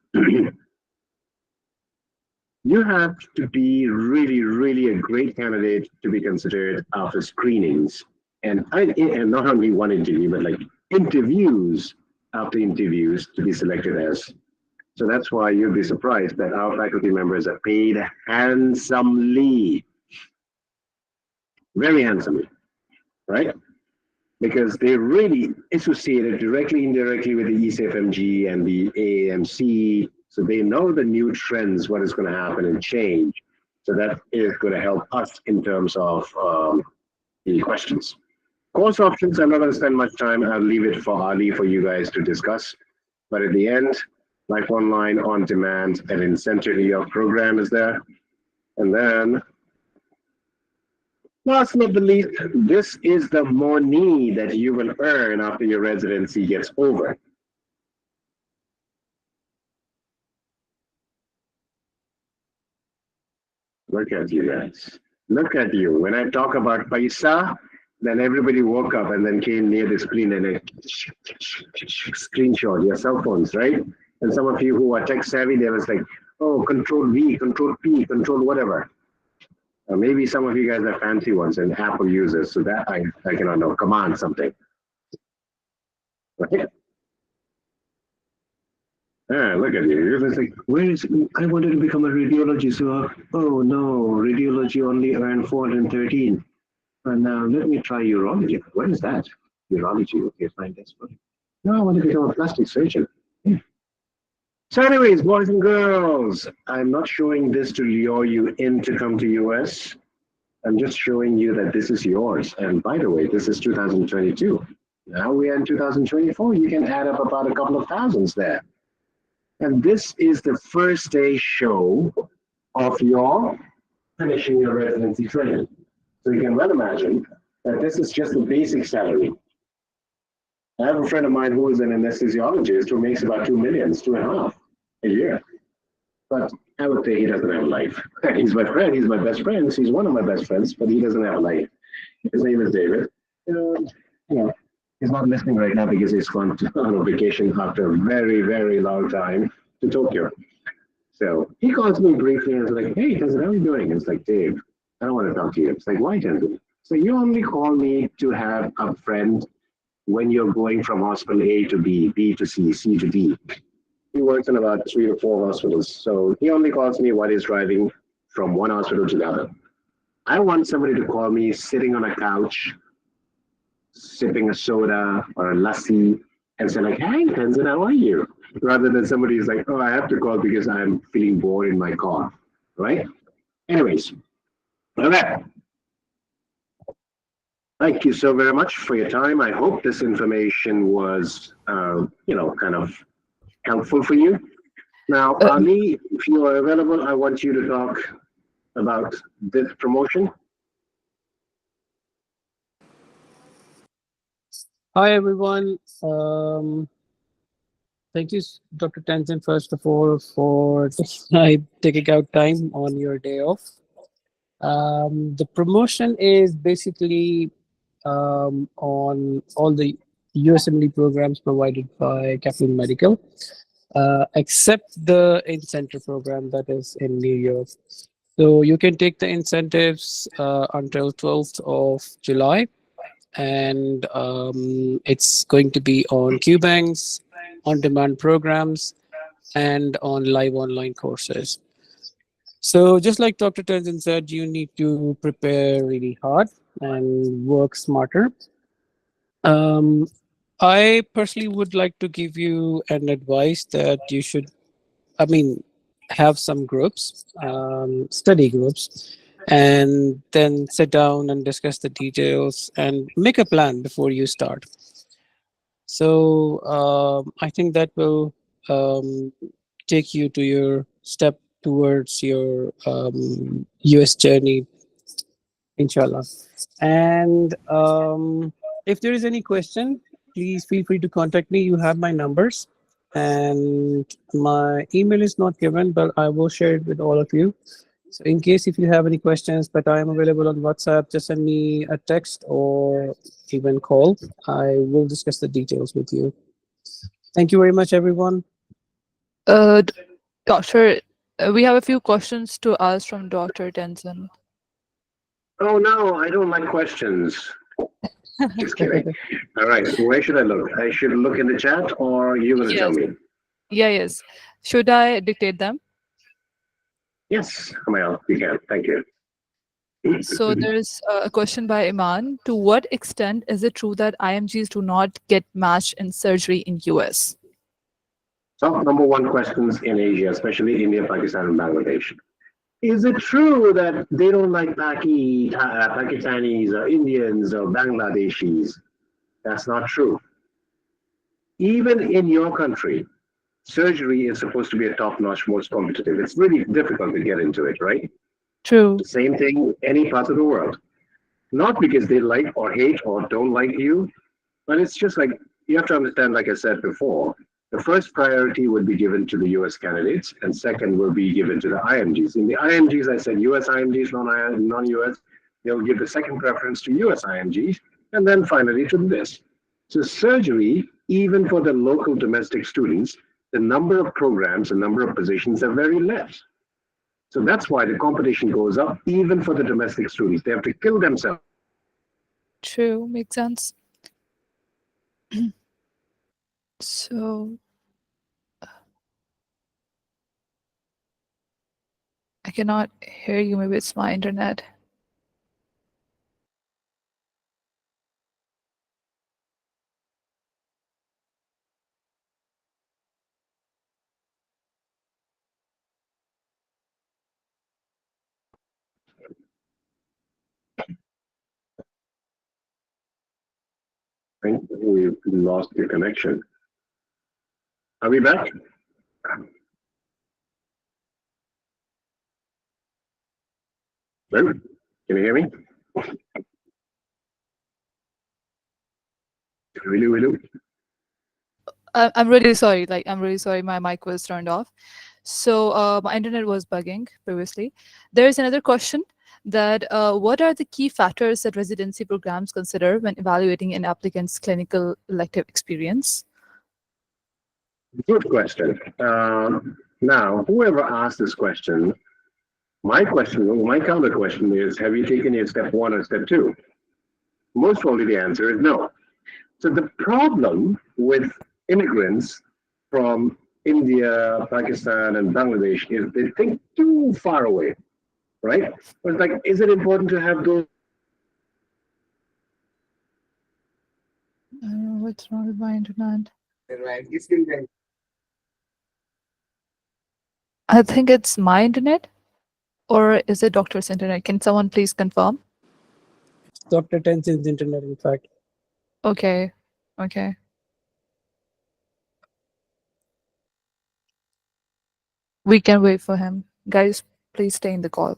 You have to be really, really a great candidate to be considered after screenings. And not only one interview, but like interviews after interviews to be selected as. So that's why you'll be surprised that our faculty members are paid handsomely, very handsomely, right? Because they really associated directly, indirectly with the ECFMG and the AAMC. So they know the new trends, what is going to happen and change. So that is going to help us in terms of the questions. Course options, I'm not going to spend much time. I'll leave it for Ali for you guys to discuss. But at the end, Life Online, On Demand, and in Center New York program is there. And then, last but not the least, this is the money that you will earn after your residency gets over. Look at you guys. Look at you. When I talk about paisa, then everybody woke up and then came near the screen and it screenshot your cell phones, right? And some of you who are tech savvy, they was like, oh, control V, control P, control whatever. Maybe some of you guys are fancy ones and Apple users, so that I cannot know. Command something. Right? Yeah, look at you. You're just like, I wanted to become a radiologist. So, oh no, radiology only earned 413. And now let me try urology. What is that? Urology. Okay, fine, that's fine. No, I want to become a plastic surgeon. Yeah. So anyways, boys and girls, I'm not showing this to lure you in to come to US. I'm just showing you that this is yours. And by the way, this is 2022. Now we are in 2024. You can add up about a couple of thousands there. And this is the first day show of your finishing your residency training. So you can well imagine that this is just the basic salary. I have a friend of mine who is an anesthesiologist who makes about 2 million, 2.5 a year. But I would say he doesn't have a life. He's my friend, he's my best friend, he's one of my best friends, but he doesn't have a life. His name is David. He's not listening right now because he's gone on a vacation after a very, very long time to Tokyo. So he calls me briefly and is like, hey, Tanzin, how are you doing? It's like, Dave, I don't want to talk to you. It's like, why, Tanzin? So you only call me to have a friend when you're going from hospital A to B, B to C, C to D. He works in about 3 to 4 hospitals. So he only calls me while he's driving from one hospital to the other. I want somebody to call me sitting on a couch, sipping a soda or a lassi and say like, "Hey, Tanzin, how are you?" Rather than somebody is like, "Oh, I have to call because I'm feeling bored in my car," right? Anyways, okay. Thank you so very much for your time. I hope this information was, kind of helpful for you. Now, Um, Ali, if you are available, I want you to talk about this promotion. Hi everyone. Thank you, Dr. Tanzin, first of all, for taking out time on your day off. The promotion is basically on all the USMLE programs provided by Kaplan Medical, except the in-center program that is in New York. So you can take the incentives until 12th of July, and it's going to be on QBanks, on-demand programs, and on live online courses. So just like Dr. Tenzin said, you need to prepare really hard and work smarter. Um, I personally would like to give you an advice that you should, I mean, have some groups, study groups, and then sit down and discuss the details and make a plan before you start. So I think that will um, take you to your step towards your US journey, inshallah. And if there is any question, please feel free to contact me. You have my numbers, and my email is not given, but I will share it with all of you. So in case if you have any questions, but I am available on WhatsApp, just send me a text or even call. I will discuss the details with you. Thank you very much, everyone. uh, d- Doctor, we have a few questions to ask from Dr. Denson. Oh no, I don't like questions. Just kidding. All right, where should I look? I should look in the chat, or you're going to tell Yes. me? Yes. Should I dictate them? Yes, Kamal, you can. Thank you. So there's a question by Iman. To what extent is it true that IMGs do not get matched in surgery in US? Top number one questions in Asia, especially India, Pakistan, and Bangladesh. Is it true that they don't like Pakistanis or Indians or Bangladeshis? That's not true. Even in your country, surgery is supposed to be a top-notch, most competitive. It's really difficult to get into it, right? True. The same thing any part of the world. Not because they like or hate or don't like you, but it's just like you have to understand, like I said before, the first priority would be given to the US candidates, and second will be given to the IMGs. In the IMGs, I said US IMGs, non US, they'll give the second preference to US IMGs, and then finally to this. So, surgery, even for the local domestic students, the number of programs, the number of positions are very less. So that's why the competition goes up, even for the domestic students. They have to kill themselves. True. Makes sense. So I cannot hear you. Maybe it's my internet. I think we've lost the connection. Are we back? Hello? Can you hear me? Hello, hello. I'm really sorry. Like, I'm really sorry. My mic was turned off. So my internet was bugging previously. There is another question that what are the key factors that residency programs consider when evaluating an applicant's clinical elective experience? Good question. Now, whoever asked this question, my counter question is, have you taken your step one or step two? Most probably the answer is no. So the problem with immigrants from India, Pakistan, and Bangladesh is they think too far away, right? It's like, is it important to have those? I don't know what's wrong with my internet. I think it's my internet, or is it doctor's internet? Can someone please confirm? Dr. Tenzin's internet, in fact. Okay. Okay. We can wait for him. Guys, please stay in the call.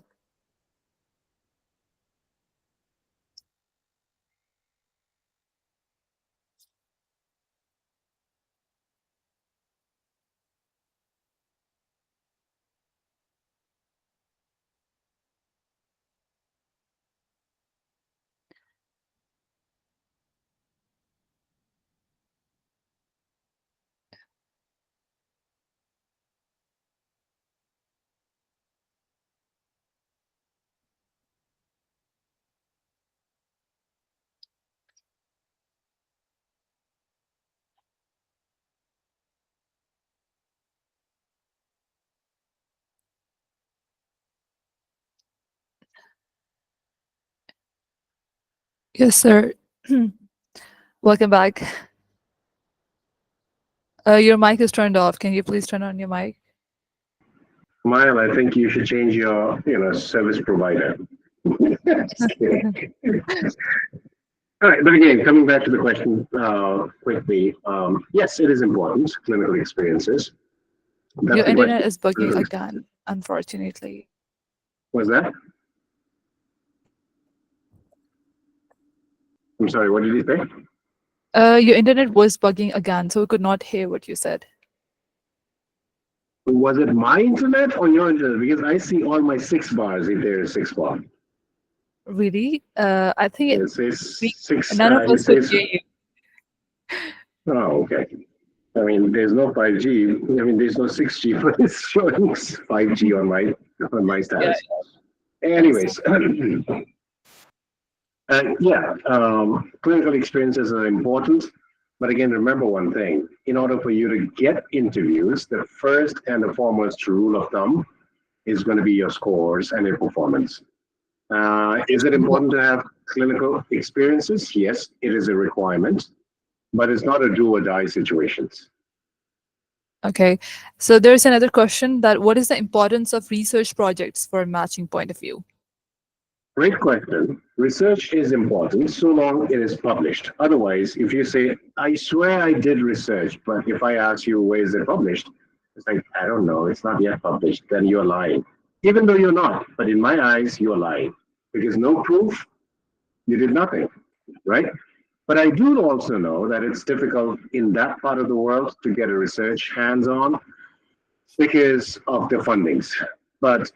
Yes, sir. Welcome back. Your mic is turned off. Can you please turn on your mic? Smile, I think you should change your, service provider. Just kidding. All right, but again, coming back to the question quickly, yes, it is important, clinical experiences. That's Your the internet question. is bugging again, unfortunately. Was that? I'm sorry, what did you say? Your internet was bugging again, so we could not hear what you said. Was it my internet or your internet? Because I see all my 6 bars if there is 6 bar. Really? I think It says six, none of it us could says, hear you. oh, okay. I mean, there's no 5G. I mean, there's no 6G, but it's showing 5G on my status. Anyways, clinical experiences are important. But again, remember one thing. In order for you to get interviews, the first and the foremost rule of thumb is going to be your scores and your performance. Is it important to have clinical experiences? Yes, it is a requirement, but it's not a do or die situations. Okay. So there's another question that what is the importance of research projects for a matching point of view? Great question. Research is important so long it is published. Otherwise, if you say, I swear I did research, but if I ask you where is it published, it's like, I don't know, it's not yet published, then you're lying. Even though you're not, but in my eyes, you're lying. Because no proof, you did nothing, right? But I do also know that it's difficult in that part of the world to get a research hands-on because of the fundings. But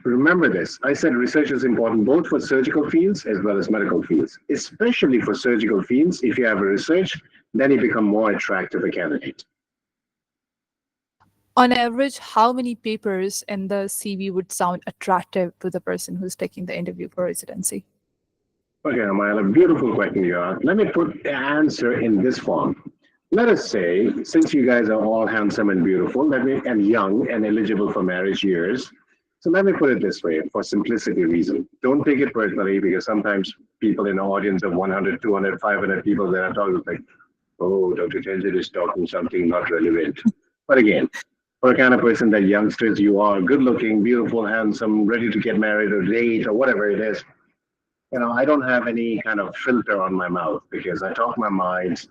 remember this. I said research is important both for surgical fields as well as medical fields, especially for surgical fields. If you have a research, then you become more attractive a candidate. On average, how many papers in the CV would sound attractive to the person who's taking the interview for residency? Okay, Amal, a beautiful question you asked. Let me put the answer in this form. Let us say, since you guys are all handsome and beautiful, and young and eligible for marriage years, so let me put it this way, for simplicity reason. Don't take it personally, because sometimes people in an audience of 100, 200, 500 people that are talking like, oh, Dr. Tenzin is talking something not relevant. But again, for a kind of person that youngsters you are, good looking, beautiful, handsome, ready to get married or date or whatever it is, I don't have any kind of filter on my mouth because I talk my mind,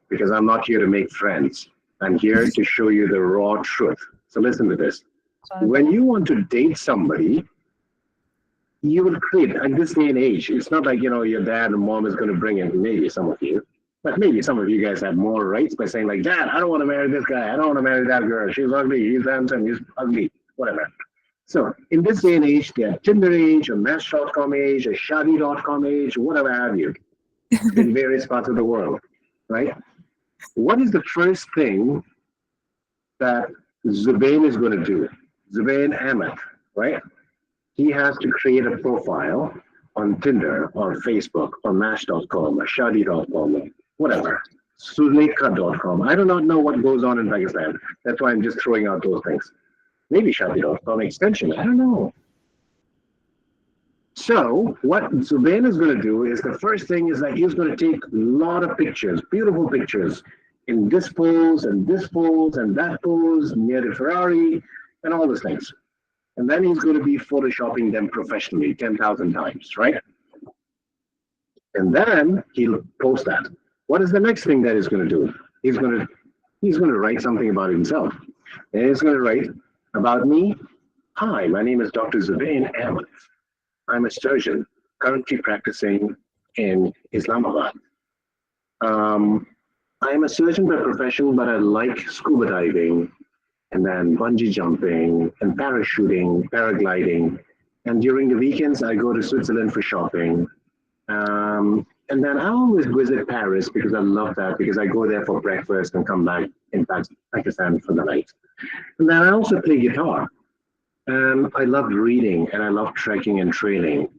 because I'm not here to make friends. I'm here to show you the raw truth. So listen to this. When you want to date somebody, you will create, in this day and age, it's not like, your dad and mom is going to bring in, maybe some of you, but maybe some of you guys have more rights by saying like, Dad, I don't want to marry this guy. I don't want to marry that girl. She's ugly. He's handsome. He's ugly. Whatever. So in this day and age, there Tinder age, a Match.com age, a Shadi.com age, whatever have you, in various parts of the world, right? What is the first thing that Zubain is going to do? Zubain Ahmed, right? He has to create a profile on Tinder or Facebook or Match.com or Shadi.com or whatever. Suleka.com. I do not know what goes on in Pakistan. That's why I'm just throwing out those things. Maybe Shadi.com extension. I don't know. So what Zubain is going to do is the first thing is that he's going to take a lot of pictures, beautiful pictures, in this pose and this pose and that pose near the Ferrari and all those things. And then he's going to be photoshopping them professionally 10,000 times, right? And then he'll post that. What is the next thing that he's going to do? He's going to write something about himself. And he's going to write about me. Hi, my name is Dr. Zubain Ahmed. I'm a surgeon currently practicing in Islamabad. I'm a surgeon by profession, but I like scuba diving and then bungee jumping and parachuting, paragliding. And during the weekends, I go to Switzerland for shopping. And then I always visit Paris because I love that, because I go there for breakfast and come back in Pakistan for the night. And then I also play guitar. And I love reading and I love trekking and trailing.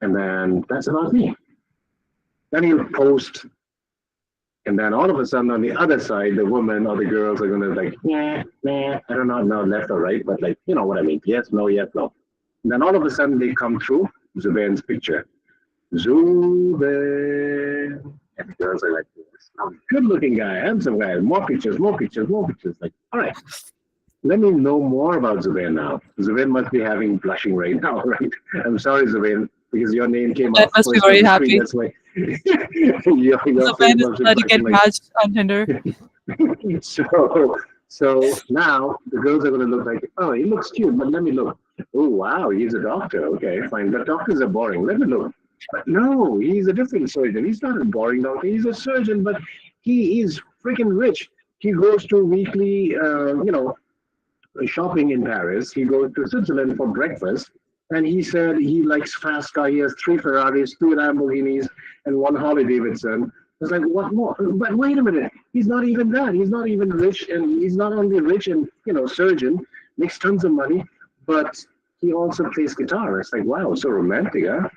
And then that's about me. Then he'll post. And then all of a sudden on the other side, the woman or the girls are going to like, nah, I don't know, left or right, but like, you know what I mean? Yes, no, yes, no. And then all of a sudden they come through Zubain's picture. Zubain. And the girls are like, oh, good looking guy, handsome guy, more pictures. Like, all right, let me know more about Zubain now. Zubain must be having blushing right now, right? I'm sorry, Zubain, because your name came I up must be first on very the happy. screen. That's why your So face Ben is must be glad to get blushing like. matched on Tinder. So now the girls are going to look like, oh, he looks cute, but let me look. Oh, wow, he's a doctor. Okay, fine. But doctors are boring. Let me look. But no, he's a different surgeon. He's not a boring doctor. He's a surgeon, but he is freaking rich. He goes to weekly, shopping in Paris. He goes to Switzerland for breakfast. And he said he likes fast car. He has 3 Ferraris, 2 Lamborghinis, and 1 Harley Davidson. It's like, what more? But wait a minute. He's not even that. He's not even rich, and he's not only rich and surgeon, makes tons of money, but he also plays guitar. It's like, wow, so romantic, huh?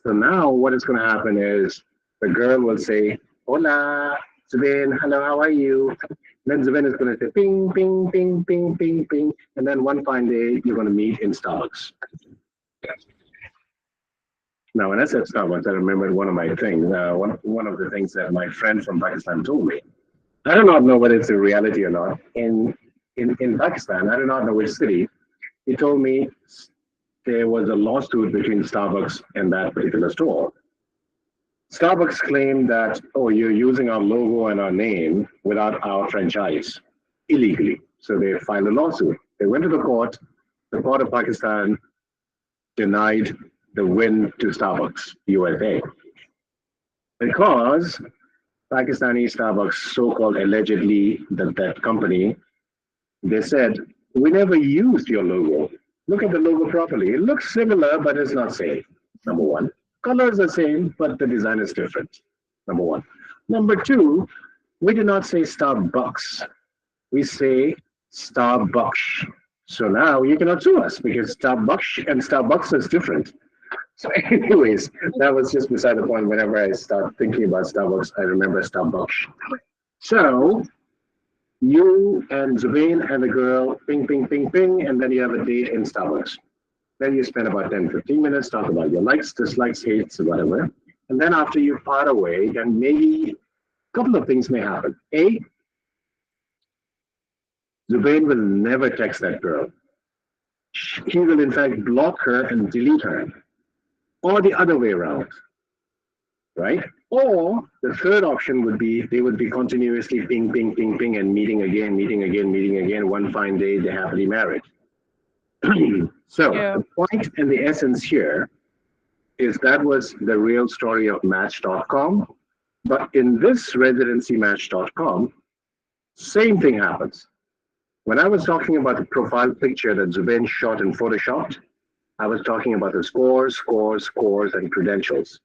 So now what is going to happen is the girl will say, "Hola, Zubain. Hello, how are you?" Then Zubain is going to say, "Ping, ping, ping, ping, ping, ping," and then one fine day you're going to meet in Starbucks. Now, when I said Starbucks, I remembered one of my things. One of the things that my friend from Pakistan told me. I do not know whether it's a reality or not. In Pakistan, I do not know which city. He told me there was a lawsuit between Starbucks and that particular store. Starbucks claimed that, oh, you're using our logo and our name without our franchise illegally. So they filed a lawsuit. They went to the court. The court of Pakistan denied the win to Starbucks USA because Pakistani Starbucks, so-called allegedly that company, they said, we never used your logo. Look at the logo properly. It looks similar, but it's not same. Number one. Colors are same, but the design is different. Number one. Number two, we do not say Starbucks. We say Starbucks. So now you cannot sue us because Starbucks and Starbucks is different. So anyways, that was just beside the point. Whenever I start thinking about Starbucks, I remember Starbucks. So you and Zubain and the girl, ping, ping, ping, ping, and then you have a date in Starbucks. Then you spend about 10, 15 minutes, talk about your likes, dislikes, hates, whatever. And then after you part away, then maybe a couple of things may happen. A, Zubain will never text that girl. He will in fact block her and delete her. Or the other way around, right? Or the third option would be they would be continuously ping, ping, ping, ping, and meeting again, meeting again, meeting again. One fine day, they're happily married. So Yeah. the point and the essence here is that was the real story of Match.com. But in this residency Match.com, same thing happens. When I was talking about the profile picture that Zubain shot and photoshopped, I was talking about the scores, and credentials.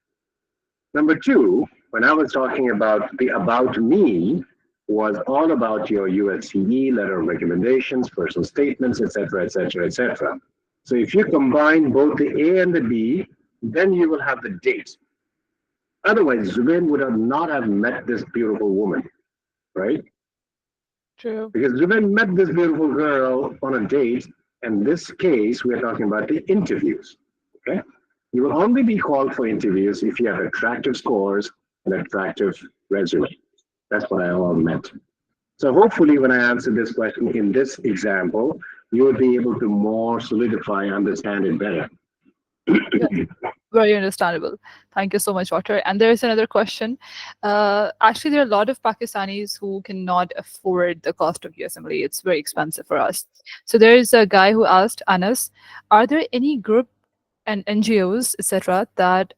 Number two, when I was talking about the about me, was all about your USCE, letter of recommendations, personal statements, etc., etc., etc. So if you combine both the A and the B, then you will have the date. Otherwise, Zubain would have not have met this beautiful woman, right? True. Because Zubain met this beautiful girl on a date. In this case, we're talking about the interviews, okay? You will only be called for interviews if you have attractive scores and attractive resume. That's what I all meant. So hopefully when I answer this question in this example, you will be able to more solidify, understand it better. Yeah, very understandable. Thank you so much, Doctor. And there is another question. Actually, there are a lot of Pakistanis who cannot afford the cost of USMLE. It's very expensive for us. So there is a guy who asked Anas, are there any group and NGOs, etc., that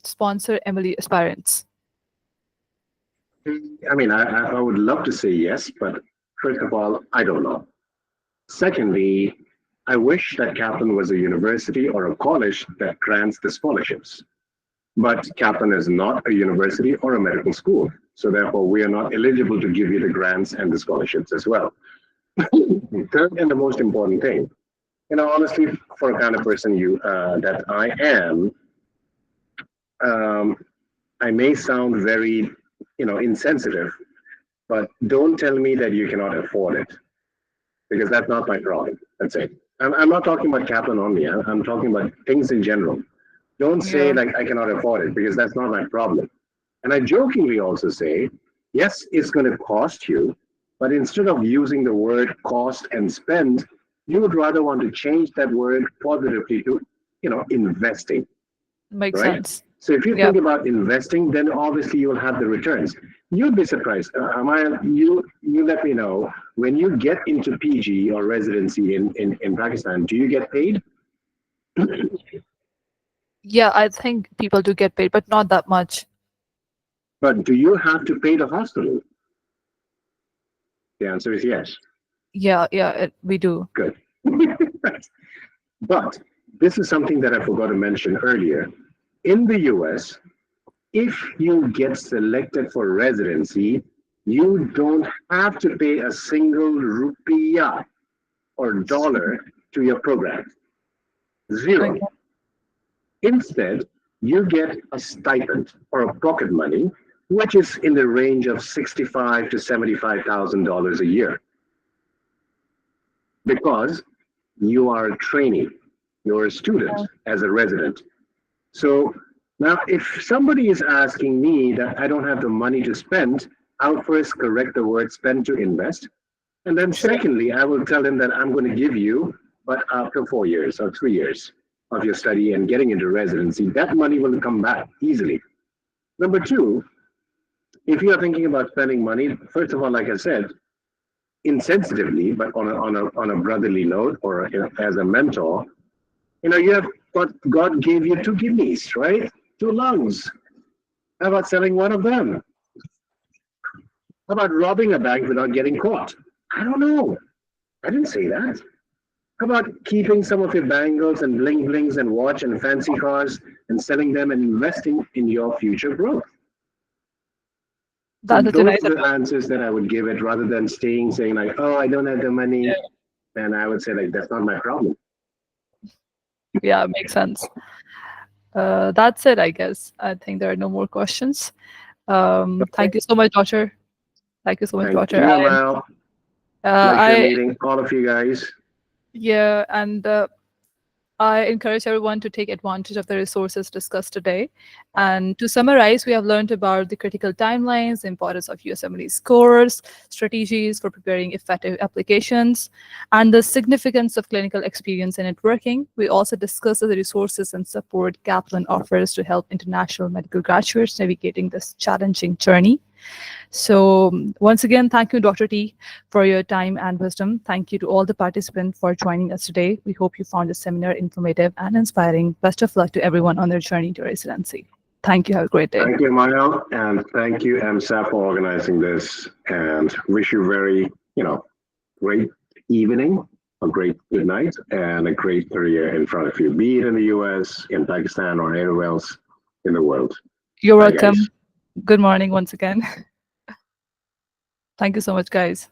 sponsor MLE aspirants? I mean, I would love to say yes, but first of all, I don't know. Secondly, I wish that Kaplan was a university or a college that grants the scholarships. But Kaplan is not a university or a medical school. So therefore, we are not eligible to give you the grants and the scholarships as well. Third and the most important thing, honestly, for a kind of person that I am, um, I may sound very, insensitive, but don't tell me that you cannot afford it because that's not my problem. That's it. I'm not talking about Kaplan only. I'm talking about things in general. Don't say Yeah, like I cannot afford it because that's not my problem. And I jokingly also say, yes, it's going to cost you, but instead of using the word cost and spend, you would rather want to change that word positively to, investing, makes right? sense. So if you Yeah. think about investing, then obviously you'll have the returns. You'd be surprised. Amaya, you let me know when you get into PG or residency in Pakistan, do you get paid? Yeah, I think people do get paid, but not that much. But do you have to pay the hospital? The answer is yes. Yeah, yeah, we do. Good. But this is something that I forgot to mention earlier. In the US, if you get selected for residency, you don't have to pay a single rupiah or dollar to your program. Okay. Zero. Instead, you get a stipend or a pocket money, which is in the range of $65 to $75,000 a year, because you are a trainee, you're a student as a resident. So now, if somebody is asking me that I don't have the money to spend, I'll first correct the word spend to invest. And then Sure. secondly, I will tell them that I'm going to give you, but after 4 years or 3 years of your study and getting into residency, that money will come back easily. Number two, if you are thinking about spending money, first of all, like I said, insensitively, but on a brotherly note or as a mentor, you have God gave you two kidneys, right? Two lungs. How about selling one of them? How about robbing a bank without getting caught? I don't know. I didn't say that. How about keeping some of your bangles and bling blings and watch and fancy cars and selling them and investing in your future growth? So That's such a those nice are the advice. answers that I would give it rather than saying like, oh, I don't have the money. Then I would say like, that's not my problem. Yeah, makes sense. That's it, I guess. I think there are no more questions. Okay. Thank you so much, Doctor. Thank you so much, Thank Doctor. you, Amal. Pleasure I meeting all of you guys. yeah, and I encourage everyone to take advantage of the resources discussed today. And to summarize, we have learned about the critical timelines, the importance of USMLE scores, strategies for preparing effective applications, and the significance of clinical experience in networking. We also discussed the resources and support Kaplan offers to help international medical graduates navigating this challenging journey. So once again, thank you, Dr. T, for your time and wisdom. Thank you to all the participants for joining us today. We hope you found this seminar informative and inspiring. Best of luck to everyone on their journey to residency. Thank you. Have a great day. Thank you, Mayo, and thank you, MSA, for organizing this. And wish you very, great evening, a great good night, and a great career in front of you, be it in the US, in Pakistan, or anywhere else in the world. You're Bye, guys. welcome. Good morning once again. Thank you so much, guys.